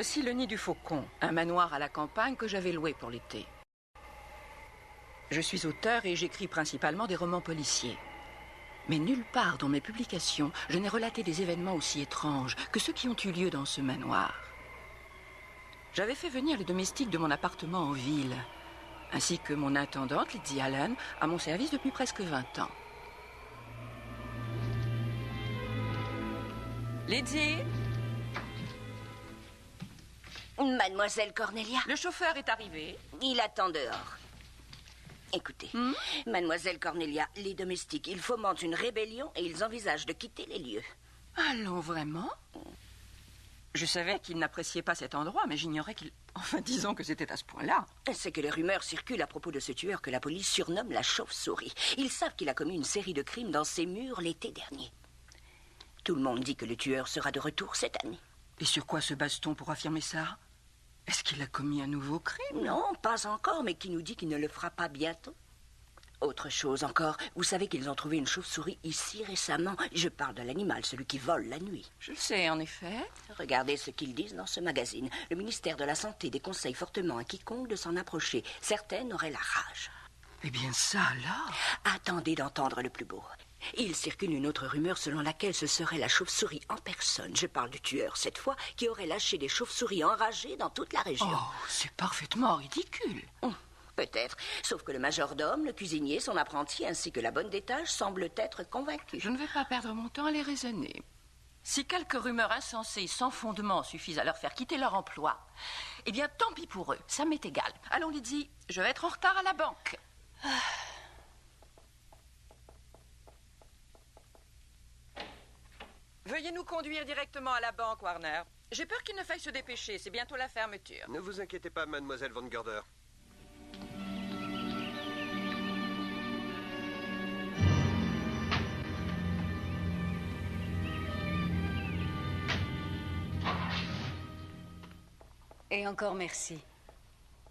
Voici le Nid du Faucon, un manoir à la campagne que j'avais loué pour l'été. Je suis auteur et j'écris principalement des romans policiers. Mais nulle part dans mes publications, je n'ai relaté des événements aussi étranges que ceux qui ont eu lieu dans ce manoir. J'avais fait venir les domestiques de mon appartement en ville, ainsi que mon intendante, Lydie Allen, à mon service depuis presque 20 ans. Lydie? Mademoiselle Cornelia? Le chauffeur est arrivé. Il attend dehors. Écoutez, Mademoiselle Cornelia, les domestiques, ils fomentent une rébellion et ils envisagent de quitter les lieux. Allons, vraiment? Je savais qu'il n'appréciait pas cet endroit, mais j'ignorais qu'il... Enfin, disons que c'était à ce point-là. C'est que les rumeurs circulent à propos de ce tueur que la police surnomme la chauve-souris. Ils savent qu'il a commis une série de crimes dans ces murs l'été dernier. Tout le monde dit que le tueur sera de retour cette année. Et sur quoi se base-t-on pour affirmer ça? Est-ce qu'il a commis un nouveau crime? Non, pas encore, mais qui nous dit qu'il ne le fera pas bientôt. Autre chose encore, vous savez qu'ils ont trouvé une chauve-souris ici récemment. Je parle de l'animal, celui qui vole la nuit. Je le sais, en effet. Regardez ce qu'ils disent dans ce magazine. Le ministère de la Santé déconseille fortement à quiconque de s'en approcher. Certaines auraient la rage. Eh bien, ça, alors... Attendez d'entendre le plus beau. Il circule une autre rumeur selon laquelle ce serait la chauve-souris en personne. Je parle du tueur, cette fois, qui aurait lâché des chauves-souris enragées dans toute la région. Oh, c'est parfaitement ridicule. Peut-être, sauf que le majordome, le cuisinier, son apprenti, ainsi que la bonne d'étage semblent être convaincus. Je ne vais pas perdre mon temps à les raisonner. Si quelques rumeurs insensées sans fondement suffisent à leur faire quitter leur emploi, eh bien, tant pis pour eux, ça m'est égal. Allons, Lydie, je vais être en retard à la banque. Veuillez nous conduire directement à la banque, Warner. J'ai peur qu'il ne faille se dépêcher, c'est bientôt la fermeture. Ne vous inquiétez pas, mademoiselle Von Gorder. Et encore merci.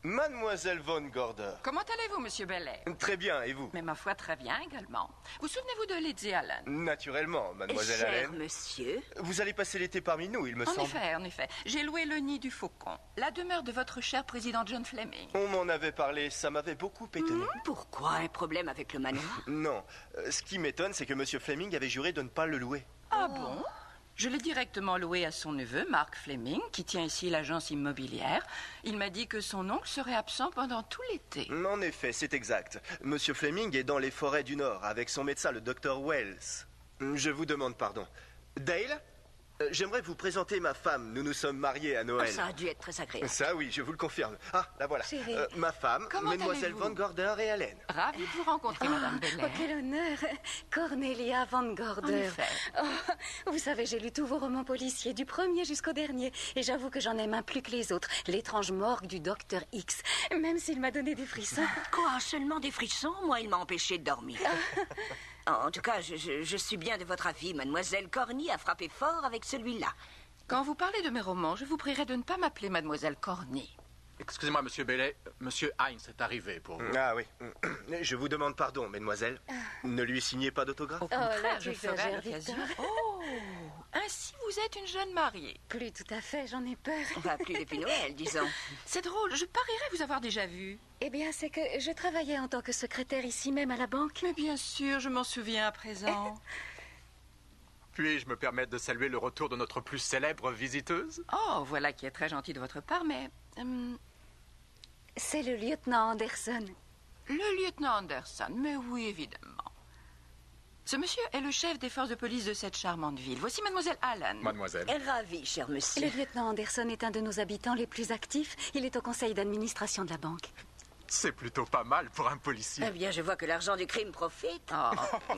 Mademoiselle Von Gorder. Comment allez-vous, monsieur Bellet? Très bien, et vous? Mais ma foi, très bien également. Vous souvenez-vous de Lydie Allen? Naturellement, mademoiselle Cher Allen. monsieur, Vous allez passer l'été parmi nous, il me semble. En effet. J'ai loué le Nid du Faucon, la demeure de votre cher président John Fleming. On m'en avait parlé, ça m'avait beaucoup étonné. pourquoi un problème avec le manoir? Non, ce qui m'étonne, c'est que monsieur Fleming avait juré de ne pas le louer. Ah bon? Je l'ai directement loué à son neveu, Mark Fleming, qui tient ici l'agence immobilière. Il m'a dit que son oncle serait absent pendant tout l'été. En effet, c'est exact. Monsieur Fleming est dans les forêts du Nord avec son médecin, le docteur Wells. Je vous demande pardon. Dale, j'aimerais vous présenter ma femme. Nous nous sommes mariés à Noël. Ça a dû être très agréable. Ça, oui, je vous le confirme. Ah, la voilà. Chérie. Ma femme, Comment mademoiselle allez-vous? Von Gorder et Allen. Ravie de vous rencontrer, Madame Oh, Bellet. quel honneur! Cornelia Van Gorder. En effet. Oh, vous savez, j'ai lu tous vos romans policiers, du premier jusqu'au dernier. Et j'avoue que j'en aime un plus que les autres. L'étrange morgue du docteur X. Même s'il m'a donné des frissons. Quoi, seulement des frissons? Moi, il m'a empêché de dormir. En tout cas, je suis bien de votre avis. Mademoiselle Corny a frappé fort avec celui-là. Quand vous parlez de mes romans, je vous prierai de ne pas m'appeler Mademoiselle Corny. Excusez-moi, monsieur Bellet. Monsieur Heinz est arrivé pour vous. Ah oui. Je vous demande pardon, mademoiselle. Ne lui signez pas d'autographe? Au contraire, là, je tu ferai à exagères, l'occasion. Victor. Oh, ainsi vous êtes une jeune mariée. Plus tout à fait, j'en ai peur. Pas plus depuis Noël, disons. C'est drôle, je parierais vous avoir déjà vu. Eh bien, c'est que je travaillais en tant que secrétaire ici même à la banque. Mais bien sûr, je m'en souviens à présent. Puis-je me permettre de saluer le retour de notre plus célèbre visiteuse? Oh, voilà qui est très gentil de votre part, mais... C'est le lieutenant Anderson. le lieutenant Anderson, mais oui, évidemment. Ce monsieur est le chef des forces de police de cette charmante ville. Voici mademoiselle Allen. Mademoiselle. Ravi, cher monsieur. Le lieutenant Anderson est un de nos habitants les plus actifs. Il est au conseil d'administration de la banque. C'est plutôt pas mal pour un policier. Eh bien, je vois que l'argent du crime profite. Oh,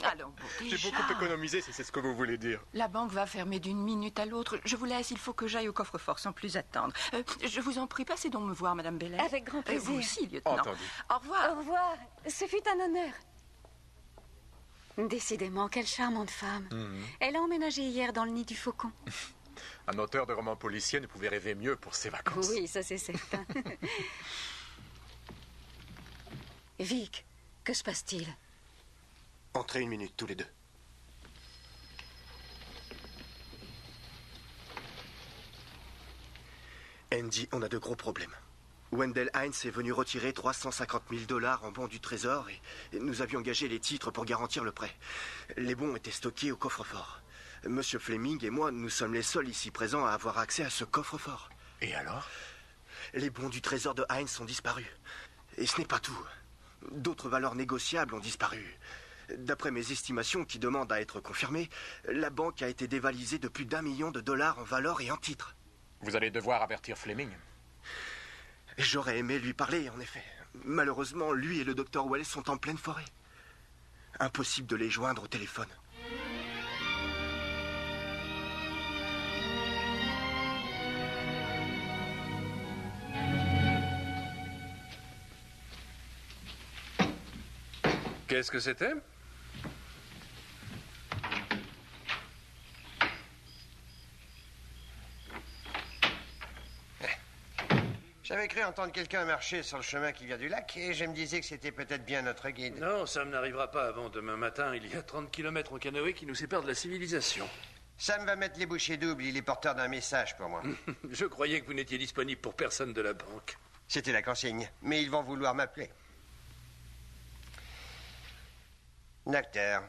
allons, J'ai déjà. beaucoup économisé, si c'est ce que vous voulez dire. La banque va fermer d'une minute à l'autre. Je vous laisse, il faut que j'aille au coffre-fort sans plus attendre. Je vous en prie, passez donc me voir, madame Bellet. Avec grand plaisir. Vous aussi, lieutenant. Entendu. Au revoir. Au revoir. Ce fut un honneur. Décidément, quelle charmante femme. Elle a emménagé hier dans le Nid du Faucon. Un auteur de romans policiers ne pouvait rêver mieux pour ses vacances. Oui, ça c'est certain. Vic, que se passe-t-il? Entrez une minute, tous les deux. Andy, on a de gros problèmes. Wendell Hines est venu retirer 350 000 $ en bons du trésor et nous avions engagé les titres pour garantir le prêt. Les bons étaient stockés au coffre-fort. Monsieur Fleming et moi, nous sommes les seuls ici présents à avoir accès à ce coffre-fort. Et alors? Les bons du trésor de Hines ont disparu. Et ce n'est pas tout. D'autres valeurs négociables ont disparu. D'après mes estimations qui demandent à être confirmées, la banque a été dévalisée de plus d'1 million de $ en valeur et en titres. Vous allez devoir avertir Fleming. J'aurais aimé lui parler, en effet. Malheureusement, lui et le docteur Wells sont en pleine forêt. Impossible de les joindre au téléphone. Qu'est-ce que c'était? J'avais cru entendre quelqu'un marcher sur le chemin qui vient du lac et je me disais que c'était peut-être bien notre guide. Non, Sam n'arrivera pas avant demain matin. Il y a 30 km en canoë qui nous séparent de la civilisation. Sam va mettre les bouchées doubles, il est porteur d'un message pour moi. Je croyais que vous n'étiez disponible pour personne de la banque. C'était la consigne, mais ils vont vouloir m'appeler. Docteur,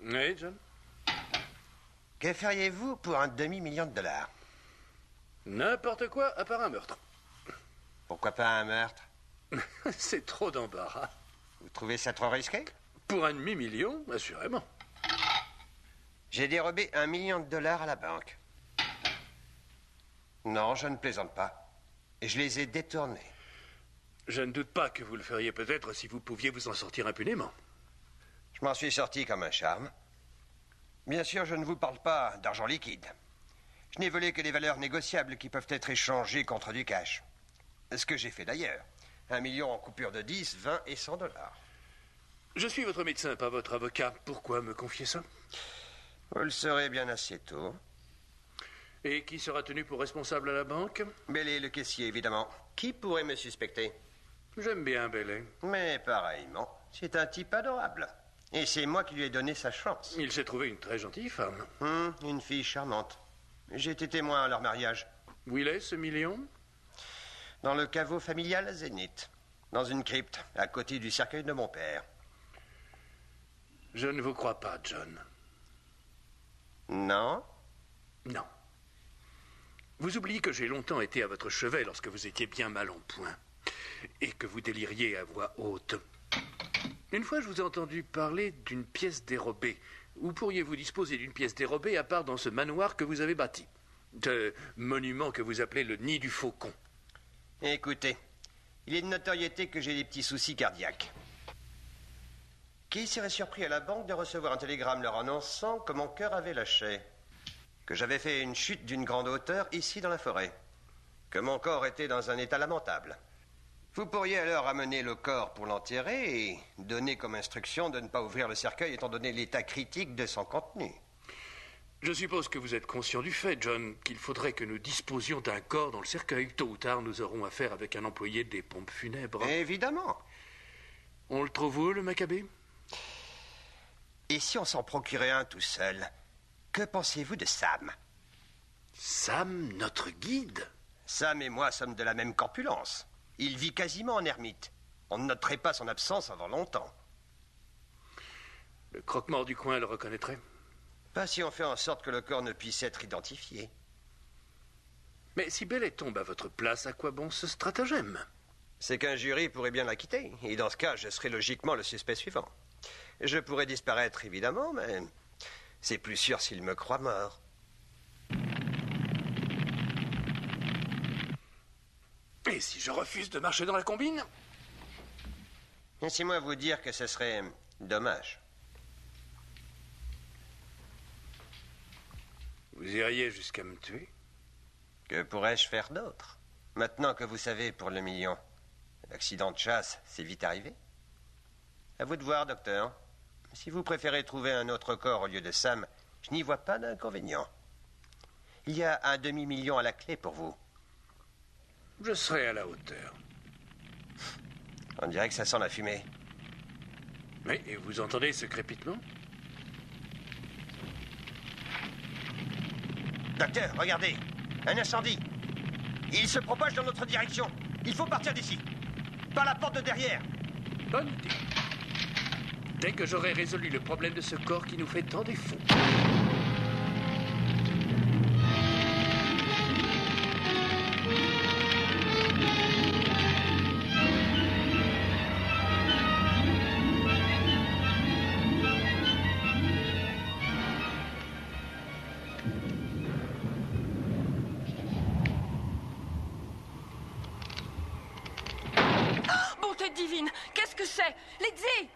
Oui, John? que feriez-vous pour un demi-million de $? N'importe quoi à part un meurtre. Pourquoi pas un meurtre? C'est trop d'embarras. Vous trouvez ça trop risqué? Pour un demi-million, assurément. J'ai dérobé $1 million à la banque. Non, je ne plaisante pas. Je les ai détournés. Je ne doute pas que vous le feriez peut-être si vous pouviez vous en sortir impunément. Je m'en suis sorti comme un charme. Bien sûr, je ne vous parle pas d'argent liquide. Je n'ai volé que des valeurs négociables qui peuvent être échangées contre du cash. Ce que j'ai fait d'ailleurs. 1 million en coupure de 10, 20 et 100 $. Je suis votre médecin, pas votre avocat. Pourquoi me confier ça? Vous le saurez bien assez tôt. Et qui sera tenu pour responsable à la banque? Bellet, le caissier, évidemment. Qui pourrait me suspecter? J'aime bien Bellet. Mais pareillement, c'est un type adorable. Et c'est moi qui lui ai donné sa chance. Il s'est trouvé une très gentille femme. Une fille charmante. J'ai été témoin à leur mariage. Où il est, ce million? Dans le caveau familial à Zénith. Dans une crypte, à côté du cercueil de mon père. Je ne vous crois pas, John. Non? Non. Vous oubliez que j'ai longtemps été à votre chevet lorsque vous étiez bien mal en point. Et que vous déliriez à voix haute. Une fois, je vous ai entendu parler d'une pièce dérobée. Où pourriez-vous disposer d'une pièce dérobée à part dans ce manoir que vous avez bâti? Ce monument que vous appelez le Nid du Faucon. Écoutez, il est de notoriété que j'ai des petits soucis cardiaques. Qui serait surpris à la banque de recevoir un télégramme leur annonçant que mon cœur avait lâché? Que j'avais fait une chute d'une grande hauteur ici dans la forêt? Que mon corps était dans un état lamentable? Vous pourriez alors amener le corps pour l'enterrer et donner comme instruction de ne pas ouvrir le cercueil étant donné l'état critique de son contenu. Je suppose que vous êtes conscient du fait, John, qu'il faudrait que nous disposions d'un corps dans le cercueil. Tôt ou tard, nous aurons affaire avec un employé des pompes funèbres. Évidemment. On le trouve où, le Maccabée? Et si on s'en procurait un tout seul? Que pensez-vous de Sam? Sam, notre guide? Sam et moi sommes de la même corpulence. Il vit quasiment en ermite. On ne noterait pas son absence avant longtemps. Le croque-mort du coin le reconnaîtrait? Pas si on fait en sorte que le corps ne puisse être identifié. Mais si Bellet tombe à votre place, à quoi bon ce stratagème? C'est qu'un jury pourrait bien l'acquitter. Et dans ce cas, je serais logiquement le suspect suivant. Je pourrais disparaître, évidemment, mais c'est plus sûr s'il me croit mort. Et si je refuse de marcher dans la combine? Laissez-moi vous dire que ce serait dommage. Vous iriez jusqu'à me tuer? Que pourrais-je faire d'autre? Maintenant que vous savez pour le million, l'accident de chasse, c'est vite arrivé. À vous de voir, docteur. Si vous préférez trouver un autre corps au lieu de Sam, je n'y vois pas d'inconvénient. Il y a un demi-million à la clé pour vous. Je serai à la hauteur. On dirait que ça sent la fumée. Mais et vous entendez ce crépitement? Docteur, regardez! Un incendie! Il se propage dans notre direction. Il faut partir d'ici. Par la porte de derrière. Bonne idée. Dès que j'aurai résolu le problème de ce corps qui nous fait tant défaut. Bonté divine, qu'est-ce que c'est? Lydie!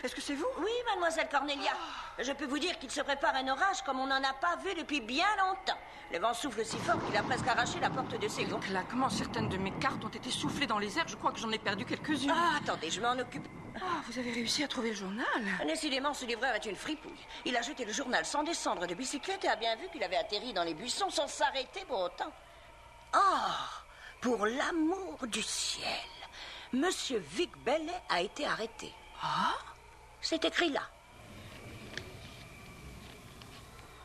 Est-ce que c'est vous? Oui, mademoiselle Cornelia. Je peux vous dire qu'il se prépare un orage comme on n'en a pas vu depuis bien longtemps. Le vent souffle si fort qu'il a presque arraché la porte de ses gonds. Claquement, certaines de mes cartes ont été soufflées dans les airs. Je crois que j'en ai perdu quelques-unes. Ah, attendez, je m'en occupe. Ah, vous avez réussi à trouver le journal? Décidément, ce livreur est une fripouille. Il a jeté le journal sans descendre de bicyclette et a bien vu qu'il avait atterri dans les buissons sans s'arrêter pour autant. Ah, pour l'amour du ciel, Monsieur Vic Bellet a été arrêté. Ah? C'est écrit là.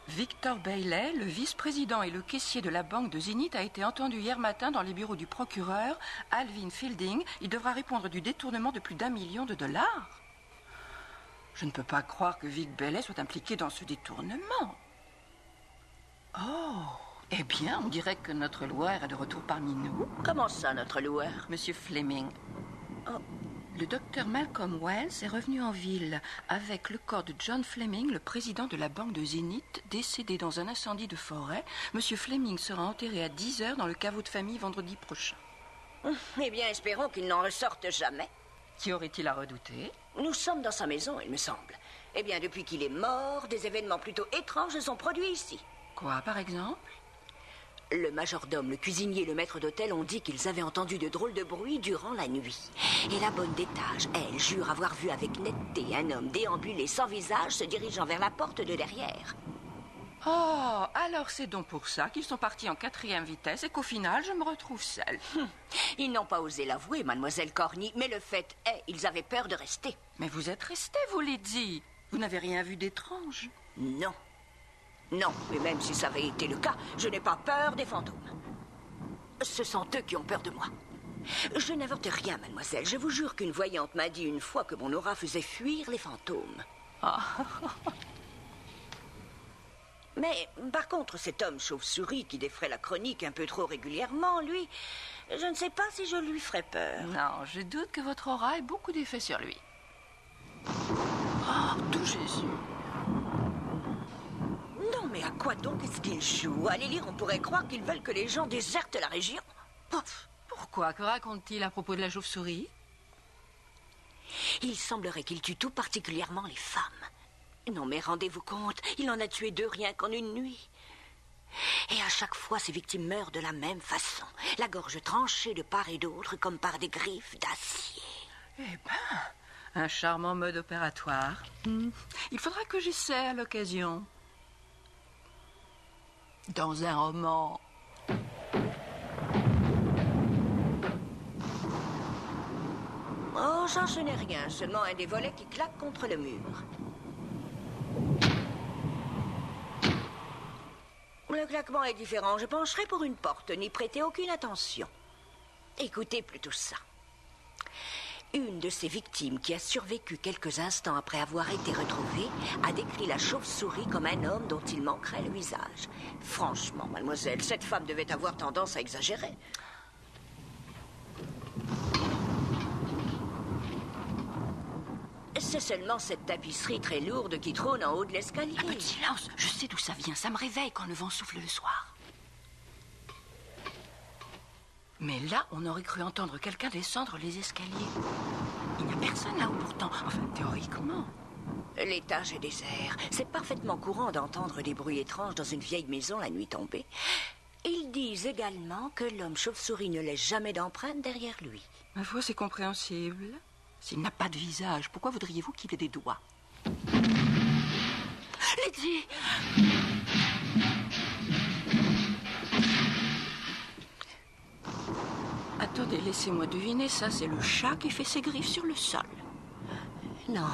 Victor Bailey, le vice-président et le caissier de la banque de Zenith, a été entendu hier matin dans les bureaux du procureur, Alvin Fielding. Il devra répondre du détournement de plus d'1 million de dollars. Je ne peux pas croire que Vic Bailey soit impliqué dans ce détournement. Oh, eh bien, on dirait que notre loueur est de retour parmi nous. Comment ça, notre loueur? Monsieur Fleming. Oh. Le docteur Malcolm Wells est revenu en ville avec le corps de John Fleming, le président de la banque de Zenith, décédé dans un incendie de forêt. Monsieur Fleming sera enterré à 10h dans le caveau de famille vendredi prochain. Eh bien, espérons qu'il n'en ressorte jamais. Qui aurait-il à redouter? Nous sommes dans sa maison, il me semble. Eh bien, depuis qu'il est mort, des événements plutôt étranges se sont produits ici. Quoi, par exemple? Le majordome, le cuisinier et le maître d'hôtel ont dit qu'ils avaient entendu de drôles de bruits durant la nuit. Et la bonne d'étage, elle, jure avoir vu avec netteté un homme déambuler sans visage se dirigeant vers la porte de derrière. Oh, alors c'est donc pour ça qu'ils sont partis en 4e vitesse et qu'au final, je me retrouve seule. Ils n'ont pas osé l'avouer, mademoiselle Corny, mais le fait est, ils avaient peur de rester. Mais vous êtes restée, vous Lydie. Vous n'avez rien vu d'étrange? Non. Non, mais même si ça avait été le cas, je n'ai pas peur des fantômes. Ce sont eux qui ont peur de moi. Je n'invente rien, mademoiselle. Je vous jure qu'une voyante m'a dit une fois que mon aura faisait fuir les fantômes. Ah. Mais, par contre, cet homme chauve-souris qui défraie la chronique un peu trop régulièrement, lui, je ne sais pas si je lui ferais peur. Non, je doute que votre aura ait beaucoup d'effet sur lui. Oh, tout Jésus! Non, mais à quoi donc est-ce qu'ils jouent? À les lire, on pourrait croire qu'ils veulent que les gens désertent la région. Pourquoi? Que raconte-t-il à propos de la chauve-souris? Il semblerait qu'il tue tout particulièrement les femmes. Non, mais rendez-vous compte, il en a tué 2 rien qu'en une nuit. Et à chaque fois, ses victimes meurent de la même façon. La gorge tranchée de part et d'autre, comme par des griffes d'acier. Eh ben, un charmant mode opératoire. Il faudra que j'essaie à l'occasion. Dans un roman. Oh, ça, ce n'est rien. Seulement un des volets qui claque contre le mur. Le claquement est différent. Je pencherai pour une porte. N'y prêtez aucune attention. Écoutez plutôt ça. Une de ces victimes qui a survécu quelques instants après avoir été retrouvée a décrit la chauve-souris comme un homme dont il manquerait le visage. Franchement, mademoiselle, cette femme devait avoir tendance à exagérer. C'est seulement cette tapisserie très lourde qui trône en haut de l'escalier. Un peu de silence, je sais d'où ça vient. Ça me réveille quand le vent souffle le soir. Mais là, on aurait cru entendre quelqu'un descendre les escaliers. Il n'y a personne là-haut pourtant. Enfin, théoriquement. L'étage est désert. C'est parfaitement courant d'entendre des bruits étranges dans une vieille maison la nuit tombée. Ils disent également que l'homme chauve-souris ne laisse jamais d'empreinte derrière lui. Ma foi, c'est compréhensible. S'il n'a pas de visage, pourquoi voudriez-vous qu'il ait des doigts? Lydie! Attendez, laissez-moi deviner, ça c'est le chat qui fait ses griffes sur le sol. Non,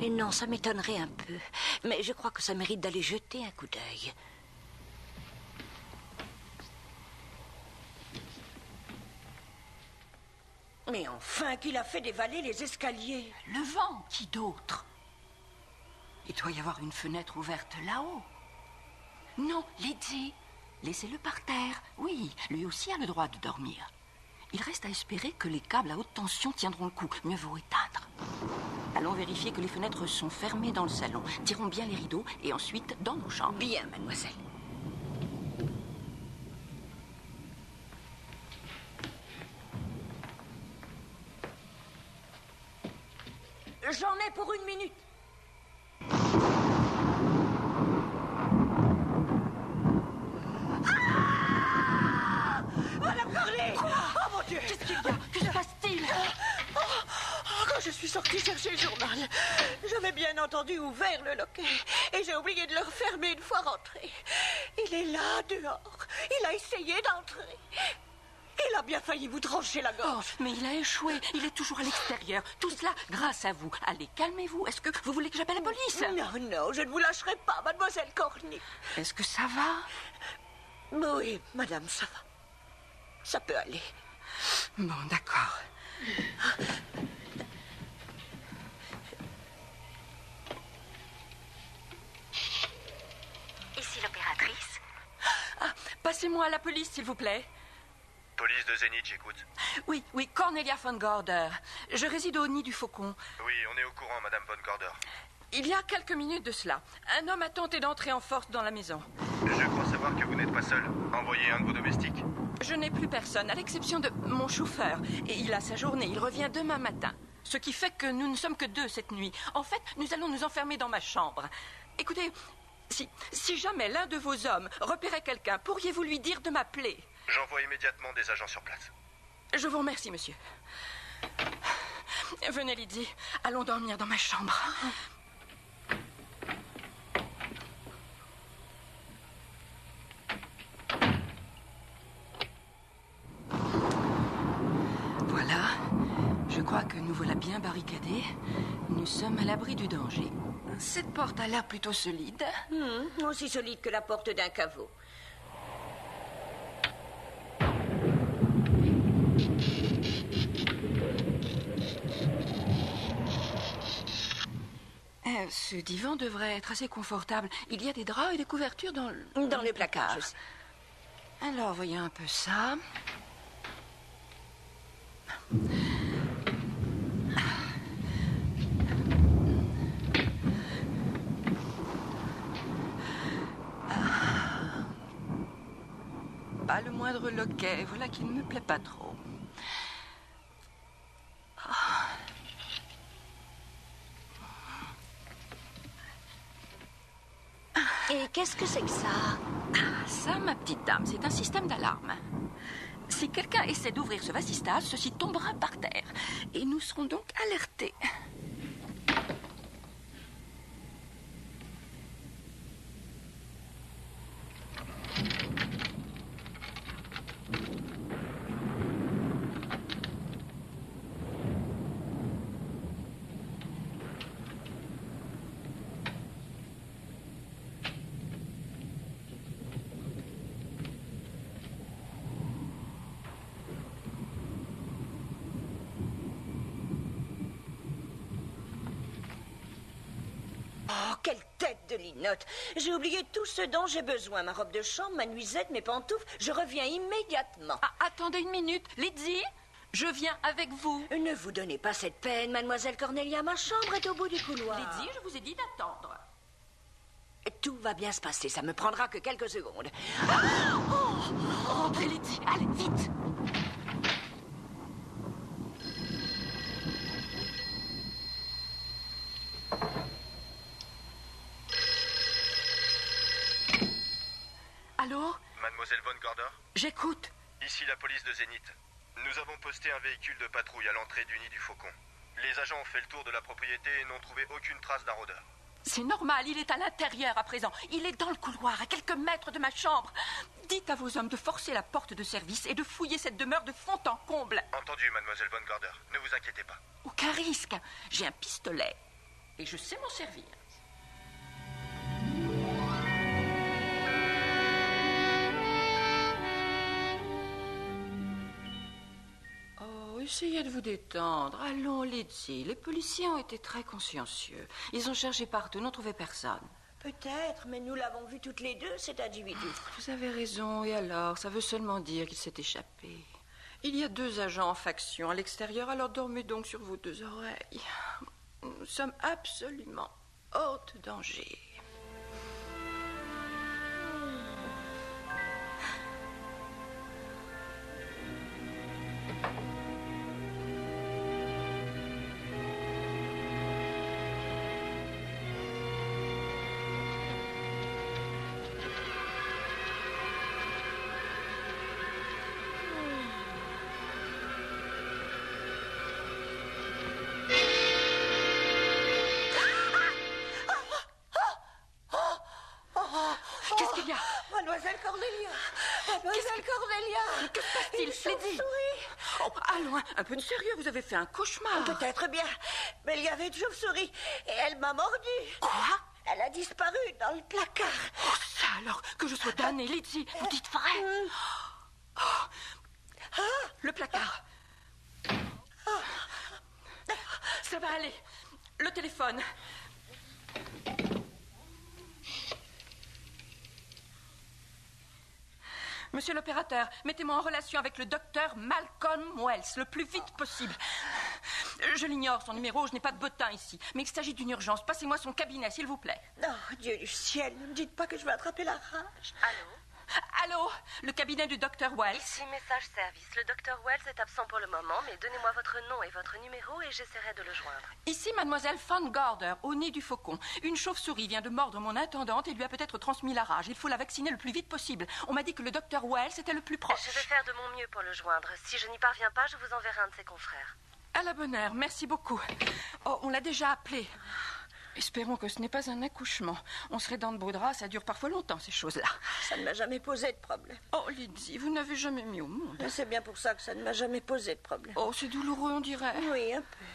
et non, ça m'étonnerait un peu. Mais je crois que ça mérite d'aller jeter un coup d'œil. Mais enfin, qu'il a fait dévaler les escaliers. Le vent, qui d'autre? Il doit y avoir une fenêtre ouverte là-haut. Non, Lydie, laissez-le par terre. Oui, lui aussi a le droit de dormir. Il reste à espérer que les câbles à haute tension tiendront le coup. Mieux vaut éteindre. Allons vérifier que les fenêtres sont fermées dans le salon. Tirons bien les rideaux et ensuite dans nos chambres. Bien, mademoiselle. J'en ai pour 1 minute. Madame Corley! Oh mon Dieu! Qu'est-ce qu'il y a? Que se passe-t-il? Quand je suis sortie chercher le journal, j'avais bien entendu ouvert le loquet et j'ai oublié de le refermer une fois rentré. Il est là, dehors. Il a essayé d'entrer. Il a bien failli vous trancher la gorge. Mais il a échoué. Il est toujours à l'extérieur. Tout cela grâce à vous. Allez, calmez-vous. Est-ce que vous voulez que j'appelle la police? Non, non, je ne vous lâcherai pas, mademoiselle Corny. Est-ce que ça va? Oui, madame, ça va. Ça peut aller. Bon, d'accord. Ici l'opératrice. Ah, passez-moi à la police, s'il vous plaît. Police de Zénith, j'écoute. Oui, Cornelia von Gorder. Je réside au Nid du Faucon. Oui, on est au courant, Madame von Gorder. Il y a quelques minutes de cela, un homme a tenté d'entrer en force dans la maison. Je crois savoir que vous n'êtes pas seul. Envoyez un de vos domestiques. Je n'ai plus personne, à l'exception de mon chauffeur. Et il a sa journée, il revient demain matin. Ce qui fait que nous ne sommes que 2 cette nuit. En fait, nous allons nous enfermer dans ma chambre. Écoutez, si jamais l'un de vos hommes repérait quelqu'un, pourriez-vous lui dire de m'appeler? J'envoie immédiatement des agents sur place. Je vous remercie, monsieur. Venez, Lydie, allons dormir dans ma chambre. Voilà, je crois que nous voilà bien barricadés. Nous sommes à l'abri du danger. Cette porte a l'air plutôt solide. Aussi solide que la porte d'un caveau. Ce divan devrait être assez confortable. Il y a des draps et des couvertures dans le placard. Je sais. Alors, voyons un peu ça. Pas le moindre loquet. Voilà qui ne me plaît pas trop. Et qu'est-ce que c'est que ça? Ça, ma petite dame, c'est un système d'alarme. Si quelqu'un essaie d'ouvrir ce vasistas, ceci tombera par terre. Et nous serons donc alertés. Oh, quelle tête de linotte! J'ai oublié tout ce dont j'ai besoin. Ma robe de chambre, ma nuisette, mes pantoufles. Je reviens immédiatement. Ah, attendez une minute. Lydie, je viens avec vous. Ne vous donnez pas cette peine, mademoiselle Cornelia. Ma chambre est au bout du couloir. Lydie, je vous ai dit d'attendre. Tout va bien se passer. Ça me prendra que quelques secondes. Rentrez, Lydie. Allez, vite. Allô? Mademoiselle von Gorder? J'écoute. Ici la police de Zénith. Nous avons posté un véhicule de patrouille à l'entrée du Nid du Faucon. Les agents ont fait le tour de la propriété et n'ont trouvé aucune trace d'un rôdeur. C'est normal, il est à l'intérieur à présent. Il est dans le couloir, à quelques mètres de ma chambre. Dites à vos hommes de forcer la porte de service et de fouiller cette demeure de fond en comble. Entendu, mademoiselle von Gorder. Ne vous inquiétez pas. Aucun risque. J'ai un pistolet. Et je sais m'en servir. Oh, essayez de vous détendre. Allons, Lizzie. Les policiers ont été très consciencieux. Ils ont cherché partout, n'ont trouvé personne. Peut-être, mais nous l'avons vu toutes les deux, cet individu. Vous avez raison, et alors? Ça veut seulement dire qu'il s'est échappé. Il y a 2 agents en faction à l'extérieur, alors dormez donc sur vos 2 oreilles. Nous sommes absolument hors de danger. Qu'est-ce qu'il y a? Mademoiselle Cordelia! Mademoiselle Cordelia! Que se passe-t-il, Lizzie? Oh, allons, un peu de sérieux, vous avez fait un cauchemar. Peut-être bien, mais il y avait une chauve-souris et elle m'a mordu. Quoi? Elle a disparu dans le placard. Oh, ça alors, que je sois damnée, Lizzie, vous dites vrai? Oh, le placard. Ça va aller. Le téléphone. Monsieur l'opérateur, mettez-moi en relation avec le docteur Malcolm Wells, le plus vite possible. Je l'ignore, son numéro, je n'ai pas de bottin ici. Mais il s'agit d'une urgence. Passez-moi son cabinet, s'il vous plaît. Oh, Dieu du ciel, ne me dites pas que je vais attraper la rage. Allô? Allô? Le cabinet du docteur Wells? Ici, message service. Le docteur Wells est absent pour le moment, mais donnez-moi votre nom et votre numéro et j'essaierai de le joindre. Ici, mademoiselle Von Gorder, au nez du faucon. Une chauve-souris vient de mordre mon intendante et lui a peut-être transmis la rage. Il faut la vacciner le plus vite possible. On m'a dit que le docteur Wells était le plus proche. Je vais faire de mon mieux pour le joindre. Si je n'y parviens pas, je vous enverrai un de ses confrères. À la bonne heure, merci beaucoup. Oh, on l'a déjà appelé. Espérons que ce n'est pas un accouchement. On serait dans de beaux draps, ça dure parfois longtemps, ces choses-là. Ça ne m'a jamais posé de problème. Oh, Lizzie, vous n'avez jamais mis au monde. Mais c'est bien pour ça que ça ne m'a jamais posé de problème. Oh, c'est douloureux, on dirait. Oui, un peu.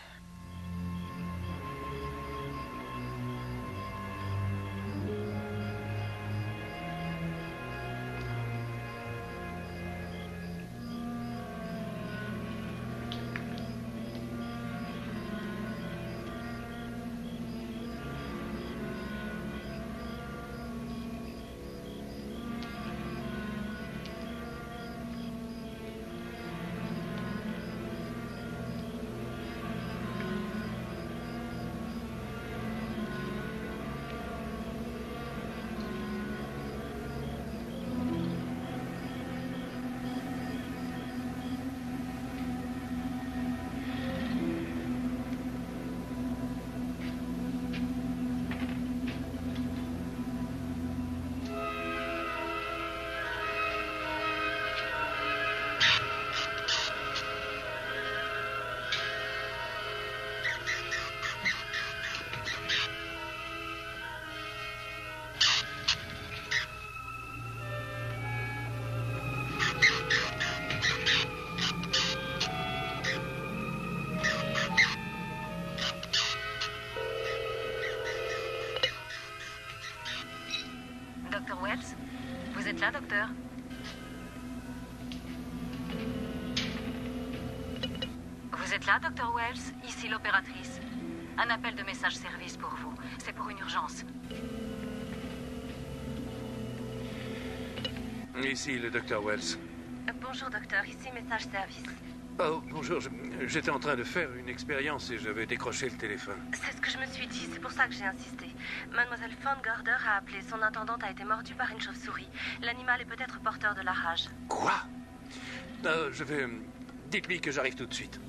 Docteur Wells? Vous êtes là, docteur? Vous êtes là, docteur Wells? Ici l'opératrice. Un appel de message service pour vous. C'est pour une urgence. Ici le docteur Wells. Bonjour, docteur. Ici message service. Oh, bonjour. J'étais en train de faire une expérience et j'avais décroché le téléphone. C'est ce que je me suis dit. C'est pour ça que j'ai insisté. Mademoiselle Von Gorder a appelé. Son intendante a été mordue par une chauve-souris. L'animal est peut-être porteur de la rage. Quoi? Je vais... Dites-lui que j'arrive tout de suite.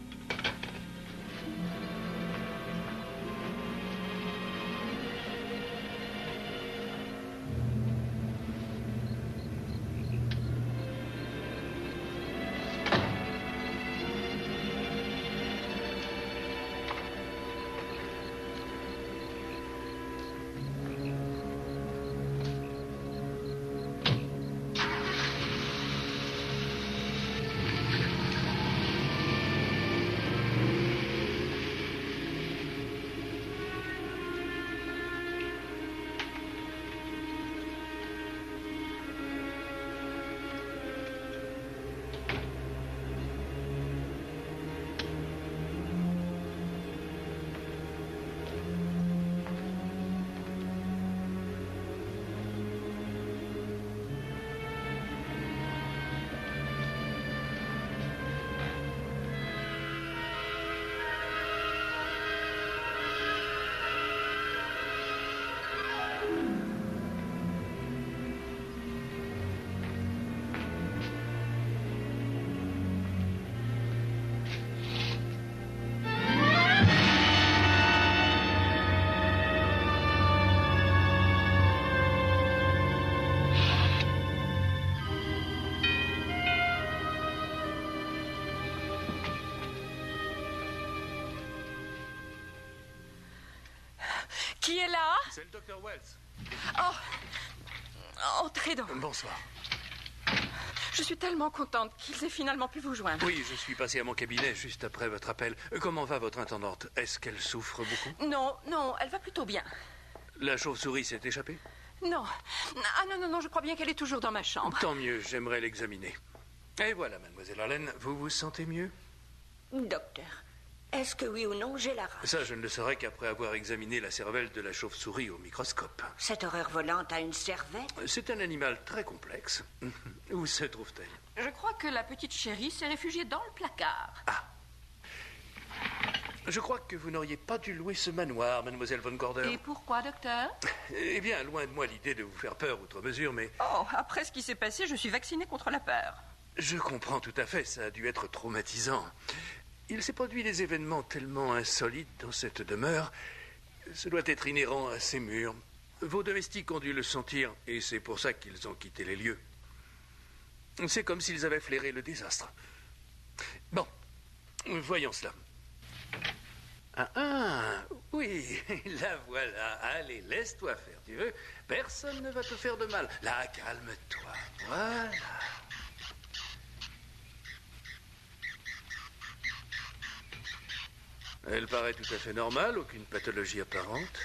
Qui est là? C'est le docteur Wells. Entrez donc. Bonsoir. Je suis tellement contente qu'ils aient finalement pu vous joindre. Oui, je suis passé à mon cabinet juste après votre appel. Comment va votre intendante? Est-ce qu'elle souffre beaucoup? Non, elle va plutôt bien. La chauve-souris s'est échappée? Non. Ah non, je crois bien qu'elle est toujours dans ma chambre. Tant mieux, j'aimerais l'examiner. Et voilà, mademoiselle Allen, vous vous sentez mieux? Docteur, est-ce que oui ou non j'ai la rage? Ça, je ne le saurais qu'après avoir examiné la cervelle de la chauve-souris au microscope. Cette horreur volante a une cervelle? C'est un animal très complexe. Où se trouve-t-elle? Je crois que la petite chérie s'est réfugiée dans le placard. Je crois que vous n'auriez pas dû louer ce manoir, mademoiselle Von Gorder. Et pourquoi, docteur? Eh bien, loin de moi l'idée de vous faire peur outre mesure, mais... Oh, après ce qui s'est passé, je suis vaccinée contre la peur. Je comprends tout à fait, ça a dû être traumatisant. Il s'est produit des événements tellement insolites dans cette demeure. Ce doit être inhérent à ces murs. Vos domestiques ont dû le sentir, et c'est pour ça qu'ils ont quitté les lieux. C'est comme s'ils avaient flairé le désastre. Bon, voyons cela. Oui, la voilà. Allez, laisse-toi faire, tu veux. Personne ne va te faire de mal. Là, calme-toi. Voilà. Elle paraît tout à fait normale, aucune pathologie apparente.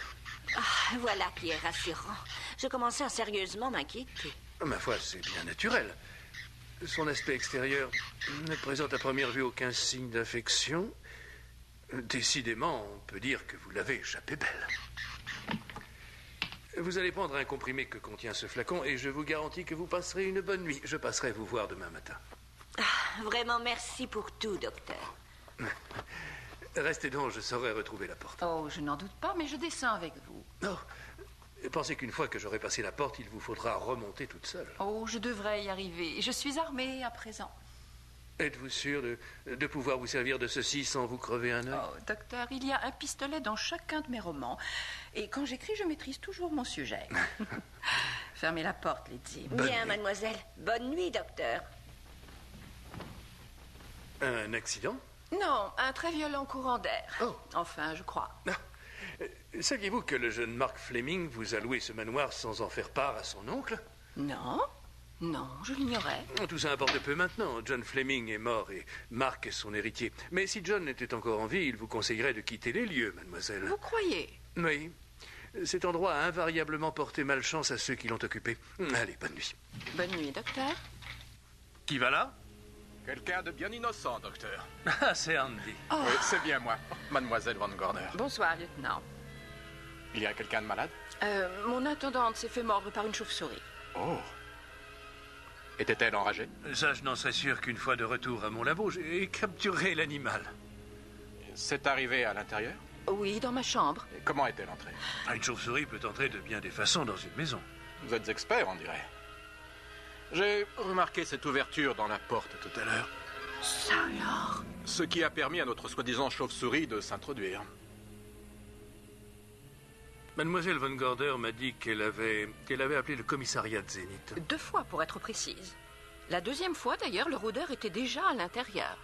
Ah, voilà qui est rassurant. Je commençais à sérieusement m'inquiéter. Ma foi, c'est bien naturel. Son aspect extérieur ne présente à première vue aucun signe d'affection. Décidément, on peut dire que vous l'avez échappé belle. Vous allez prendre un comprimé que contient ce flacon et je vous garantis que vous passerez une bonne nuit. Je passerai vous voir demain matin. Vraiment, merci pour tout, docteur. Restez donc, je saurai retrouver la porte. Oh, je n'en doute pas, mais je descends avec vous. Non. Pensez qu'une fois que j'aurai passé la porte, il vous faudra remonter toute seule. Oh, je devrais y arriver. Je suis armée à présent. Êtes-vous sûr de pouvoir vous servir de ceci sans vous crever un œil? Oh, docteur, il y a un pistolet dans chacun de mes romans. Et quand j'écris, je maîtrise toujours mon sujet. Fermez la porte, Lizzie. Bien, mademoiselle. Bonne nuit, docteur. Un accident? Non, un très violent courant d'air. Oh. Enfin, je crois. Saviez-vous que le jeune Mark Fleming vous a loué ce manoir sans en faire part à son oncle? Non, je l'ignorais. Tout ça importe peu maintenant. John Fleming est mort et Mark est son héritier. Mais si John était encore en vie, il vous conseillerait de quitter les lieux, mademoiselle. Vous croyez? Oui. Cet endroit a invariablement porté malchance à ceux qui l'ont occupé. Allez, bonne nuit. Bonne nuit, docteur. Qui va là? Quelqu'un de bien innocent, docteur. Ah, c'est Andy. Oh. Oui, c'est bien moi, mademoiselle Von Gorder. Bonsoir, lieutenant. Il y a quelqu'un de malade? Mon intendante s'est fait mordre par une chauve-souris. Oh. Était-elle enragée? Ça, je n'en serais sûr qu'une fois de retour à mon labo, j'ai capturé l'animal. C'est arrivé à l'intérieur? Oui, dans ma chambre. Et comment est-elle entrée? Une chauve-souris peut entrer de bien des façons dans une maison. Vous êtes expert, on dirait. J'ai remarqué cette ouverture dans la porte tout à l'heure. Ça alors? Ce qui a permis à notre soi-disant chauve-souris de s'introduire. Mademoiselle Von Gorder m'a dit qu'elle avait appelé le commissariat de Zénith. 2 fois, pour être précise. La deuxième fois, d'ailleurs, le rôdeur était déjà à l'intérieur.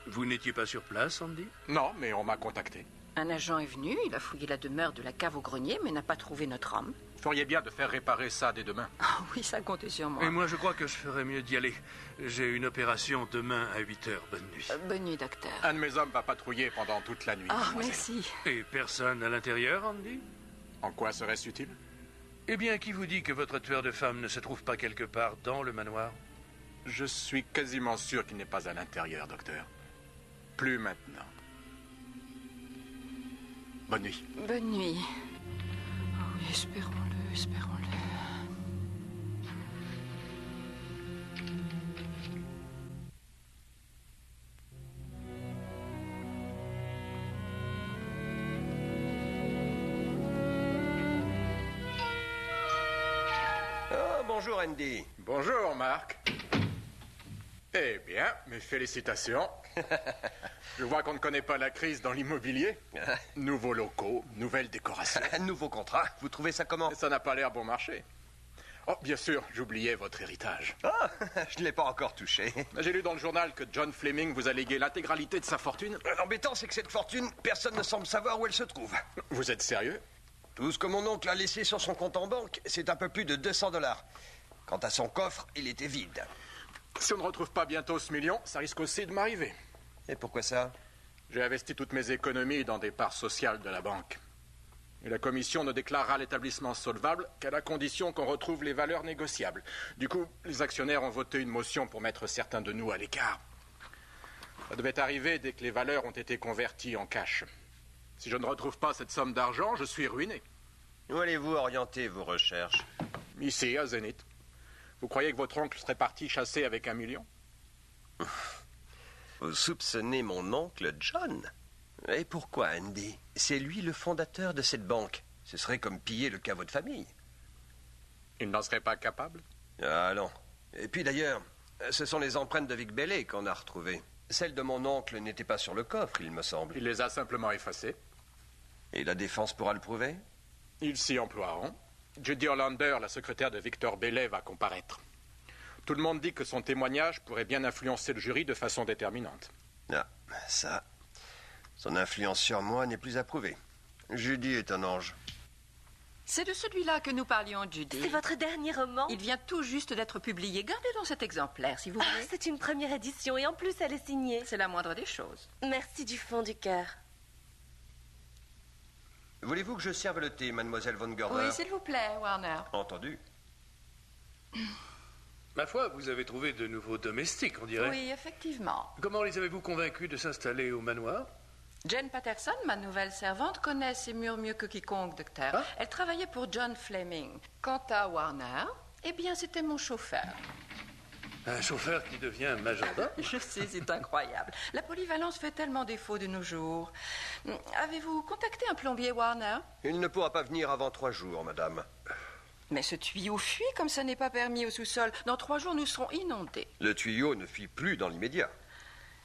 Vous n'étiez pas sur place, Andy? Non, mais on m'a contacté. Un agent est venu, il a fouillé la demeure de la cave au grenier, mais n'a pas trouvé notre homme. Vous feriez bien de faire réparer ça dès demain. Ah oui, ça comptait sur moi. Et moi, je crois que je ferais mieux d'y aller. J'ai une opération demain à 8h. Bonne nuit. Bonne nuit, docteur. Un de mes hommes va patrouiller pendant toute la nuit. Ah, mademoiselle. merci. Et personne à l'intérieur, Andy? En quoi serait-ce utile? Eh bien, qui vous dit que votre tueur de femmes ne se trouve pas quelque part dans le manoir? Je suis quasiment sûr qu'il n'est pas à l'intérieur, docteur. Plus maintenant. Bonne nuit. Bonne nuit. Oh oui, espérons-le, espérons-le. Oh, bonjour Andy. Bonjour, Marc. Eh bien, mes félicitations. Je vois qu'on ne connaît pas la crise dans l'immobilier. Nouveaux locaux, nouvelles décorations. Un nouveau contrat. Vous trouvez ça comment? Ça n'a pas l'air bon marché. Oh, bien sûr, j'oubliais votre héritage. Ah, je ne l'ai pas encore touché. J'ai lu dans le journal que John Fleming vous a légué l'intégralité de sa fortune. L'embêtant, c'est que cette fortune, personne ne semble savoir où elle se trouve. Vous êtes sérieux? Tout ce que mon oncle a laissé sur son compte en banque, c'est un peu plus de 200 $. Quant à son coffre, il était vide. Si on ne retrouve pas bientôt ce million, ça risque aussi de m'arriver. Et pourquoi ça? J'ai investi toutes mes économies dans des parts sociales de la banque. Et la commission ne déclarera l'établissement solvable qu'à la condition qu'on retrouve les valeurs négociables. Du coup, les actionnaires ont voté une motion pour mettre certains de nous à l'écart. Ça devait arriver dès que les valeurs ont été converties en cash. Si je ne retrouve pas cette somme d'argent, je suis ruiné. Où allez-vous orienter vos recherches? Ici, à Zénith. Vous croyez que votre oncle serait parti chasser avec 1 million? Vous soupçonnez mon oncle John? Et pourquoi, Andy? C'est lui le fondateur de cette banque. Ce serait comme piller le caveau de famille. Il n'en serait pas capable? Ah non. Et puis d'ailleurs, ce sont les empreintes de Vic Bailey qu'on a retrouvées. Celles de mon oncle n'étaient pas sur le coffre, il me semble. Il les a simplement effacées. Et la défense pourra le prouver? Ils s'y emploieront. Judy Hollander, la secrétaire de Victor Bailey, va comparaître. Tout le monde dit que son témoignage pourrait bien influencer le jury de façon déterminante. Ah, ça... Son influence sur moi n'est plus à prouver. Judy est un ange. C'est de celui-là que nous parlions, Judy. C'est votre dernier roman? Il vient tout juste d'être publié. Gardez donc cet exemplaire, si vous Ah, voulez. c'est une première édition et en plus elle est signée. C'est la moindre des choses. Merci du fond du cœur. Voulez-vous que je serve le thé, mademoiselle Von Gorder? Oui, s'il vous plaît, Warner. Entendu. Ma foi, vous avez trouvé de nouveaux domestiques, on dirait. Oui, effectivement. Comment les avez-vous convaincus de s'installer au manoir? Jane Patterson, ma nouvelle servante, connaît ces murs mieux que quiconque, docteur. Ah. Elle travaillait pour John Fleming. Quant à Warner, eh bien, c'était mon chauffeur. Un chauffeur qui devient majordome? Je sais, c'est incroyable. La polyvalence fait tellement défaut de nos jours. Avez-vous contacté un plombier, Warner? Il ne pourra pas venir avant 3 jours, madame. Mais ce tuyau fuit comme ça n'est pas permis au sous-sol. Dans 3 jours, nous serons inondés. Le tuyau ne fuit plus dans l'immédiat.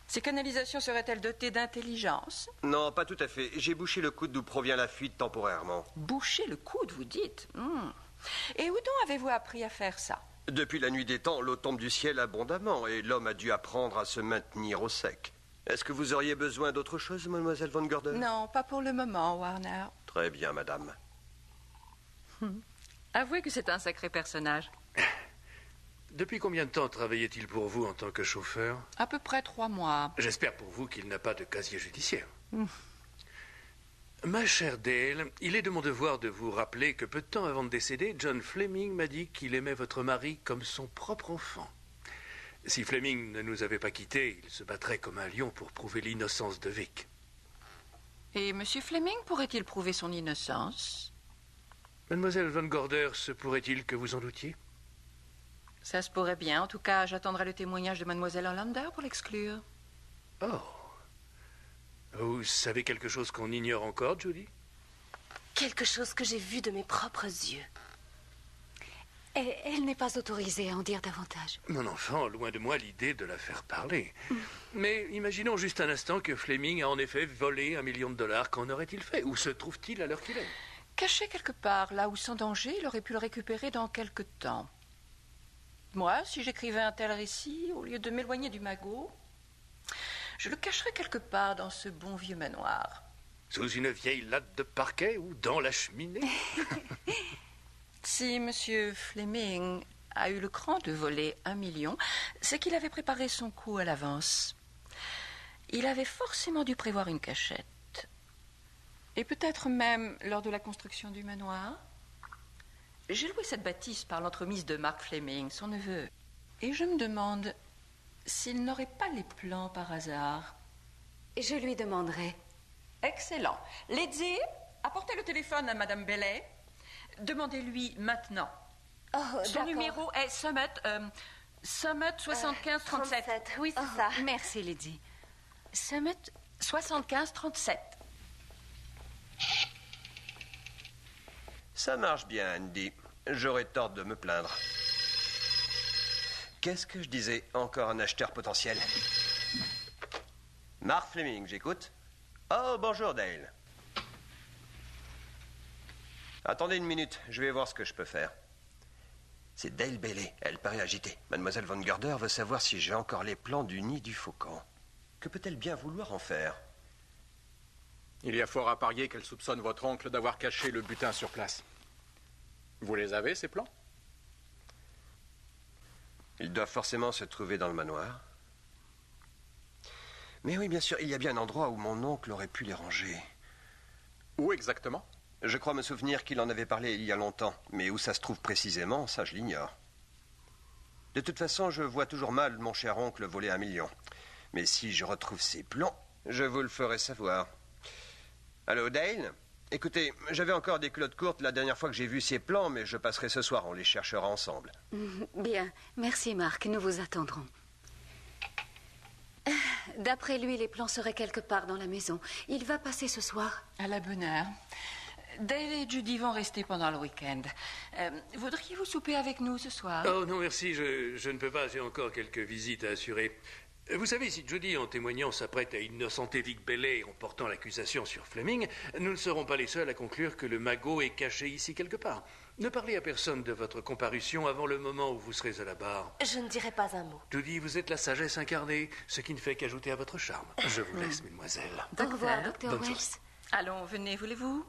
Ces canalisations seraient-elles dotées d'intelligence? Non, pas tout à fait. J'ai bouché le coude d'où provient la fuite temporairement. Boucher le coude, vous dites? Et où donc avez-vous appris à faire ça? Depuis la nuit des temps, l'eau tombe du ciel abondamment et l'homme a dû apprendre à se maintenir au sec. Est-ce que vous auriez besoin d'autre chose, mademoiselle Von Gorder? Non, pas pour le moment, Warner. Très bien, madame. Avouez que c'est un sacré personnage. Depuis combien de temps travaillait-il pour vous en tant que chauffeur? À peu près 3 mois. J'espère pour vous qu'il n'a pas de casier judiciaire. Ma chère Dale, il est de mon devoir de vous rappeler que peu de temps avant de décéder, John Fleming m'a dit qu'il aimait votre mari comme son propre enfant. Si Fleming ne nous avait pas quittés, il se battrait comme un lion pour prouver l'innocence de Vic. Et M. Fleming pourrait-il prouver son innocence? Mademoiselle Von Gorder, se pourrait-il que vous en doutiez? Ça se pourrait bien. En tout cas, j'attendrai le témoignage de Mademoiselle Hollander pour l'exclure. Oh. Vous savez quelque chose qu'on ignore encore, Judy? Quelque chose que j'ai vu de mes propres yeux. Et elle n'est pas autorisée à en dire davantage. Mon enfant, loin de moi l'idée de la faire parler. Mais imaginons juste un instant que Fleming a en effet volé $1 million. Qu'en aurait-il fait? Où se trouve-t-il à l'heure qu'il est? Caché quelque part, là où sans danger, il aurait pu le récupérer dans quelque temps. Moi, si j'écrivais un tel récit, au lieu de m'éloigner du magot, je le cacherais quelque part dans ce bon vieux manoir. Sous une vieille latte de parquet ou dans la cheminée? Si M. Fleming a eu le cran de voler 1 million, c'est qu'il avait préparé son coup à l'avance. Il avait forcément dû prévoir une cachette. Et peut-être même lors de la construction du manoir. J'ai loué cette bâtisse par l'entremise de Mark Fleming, son neveu. Et je me demande s'il n'aurait pas les plans par hasard. Je lui demanderai. Excellent. Lady, apportez le téléphone à Madame Bailey. Demandez-lui maintenant. Oh, Son d'accord. numéro est Summit 75 37. 37. Oui, c'est ça. Merci, Lady. Summit 75 37. Ça marche bien, Andy. J'aurais tort de me plaindre. Qu'est-ce que je disais? Encore un acheteur potentiel. Mark Fleming, j'écoute. Oh, bonjour, Dale. Attendez une minute, je vais voir ce que je peux faire. C'est Dale Bailey, elle paraît agitée. Mademoiselle Von Gorder veut savoir si j'ai encore les plans du nid du faucon. Que peut-elle bien vouloir en faire? Il y a fort à parier qu'elle soupçonne votre oncle d'avoir caché le butin sur place. Vous les avez, ces plans? Ils doivent forcément se trouver dans le manoir. Mais oui, bien sûr, il y a bien un endroit où mon oncle aurait pu les ranger. Où exactement? Je crois me souvenir qu'il en avait parlé il y a longtemps, mais où ça se trouve précisément, ça je l'ignore. De toute façon, je vois toujours mal mon cher oncle voler 1 million. Mais si je retrouve ces plans, je vous le ferai savoir. Allô, Dale? Écoutez, j'avais encore des culottes courtes la dernière fois que j'ai vu ces plans, mais je passerai ce soir, on les cherchera ensemble. Bien, merci Marc, nous vous attendrons. D'après lui, les plans seraient quelque part dans la maison. Il va passer ce soir. À la bonne heure. Dale et Judy vont rester pendant le week-end. Voudriez-vous souper avec nous ce soir? Oh non, merci, je ne peux pas, j'ai encore quelques visites à assurer. Vous savez, si Judy, en témoignant, s'apprête à innocenter Vic Bailey en portant l'accusation sur Fleming, nous ne serons pas les seuls à conclure que le magot est caché ici quelque part. Ne parlez à personne de votre comparution avant le moment où vous serez à la barre. Je ne dirai pas un mot. Judy, vous êtes la sagesse incarnée, ce qui ne fait qu'ajouter à votre charme. Je vous laisse, mesdemoiselles. Au revoir, Dr. Bonne Wells. soirée. Allons, venez, voulez-vous?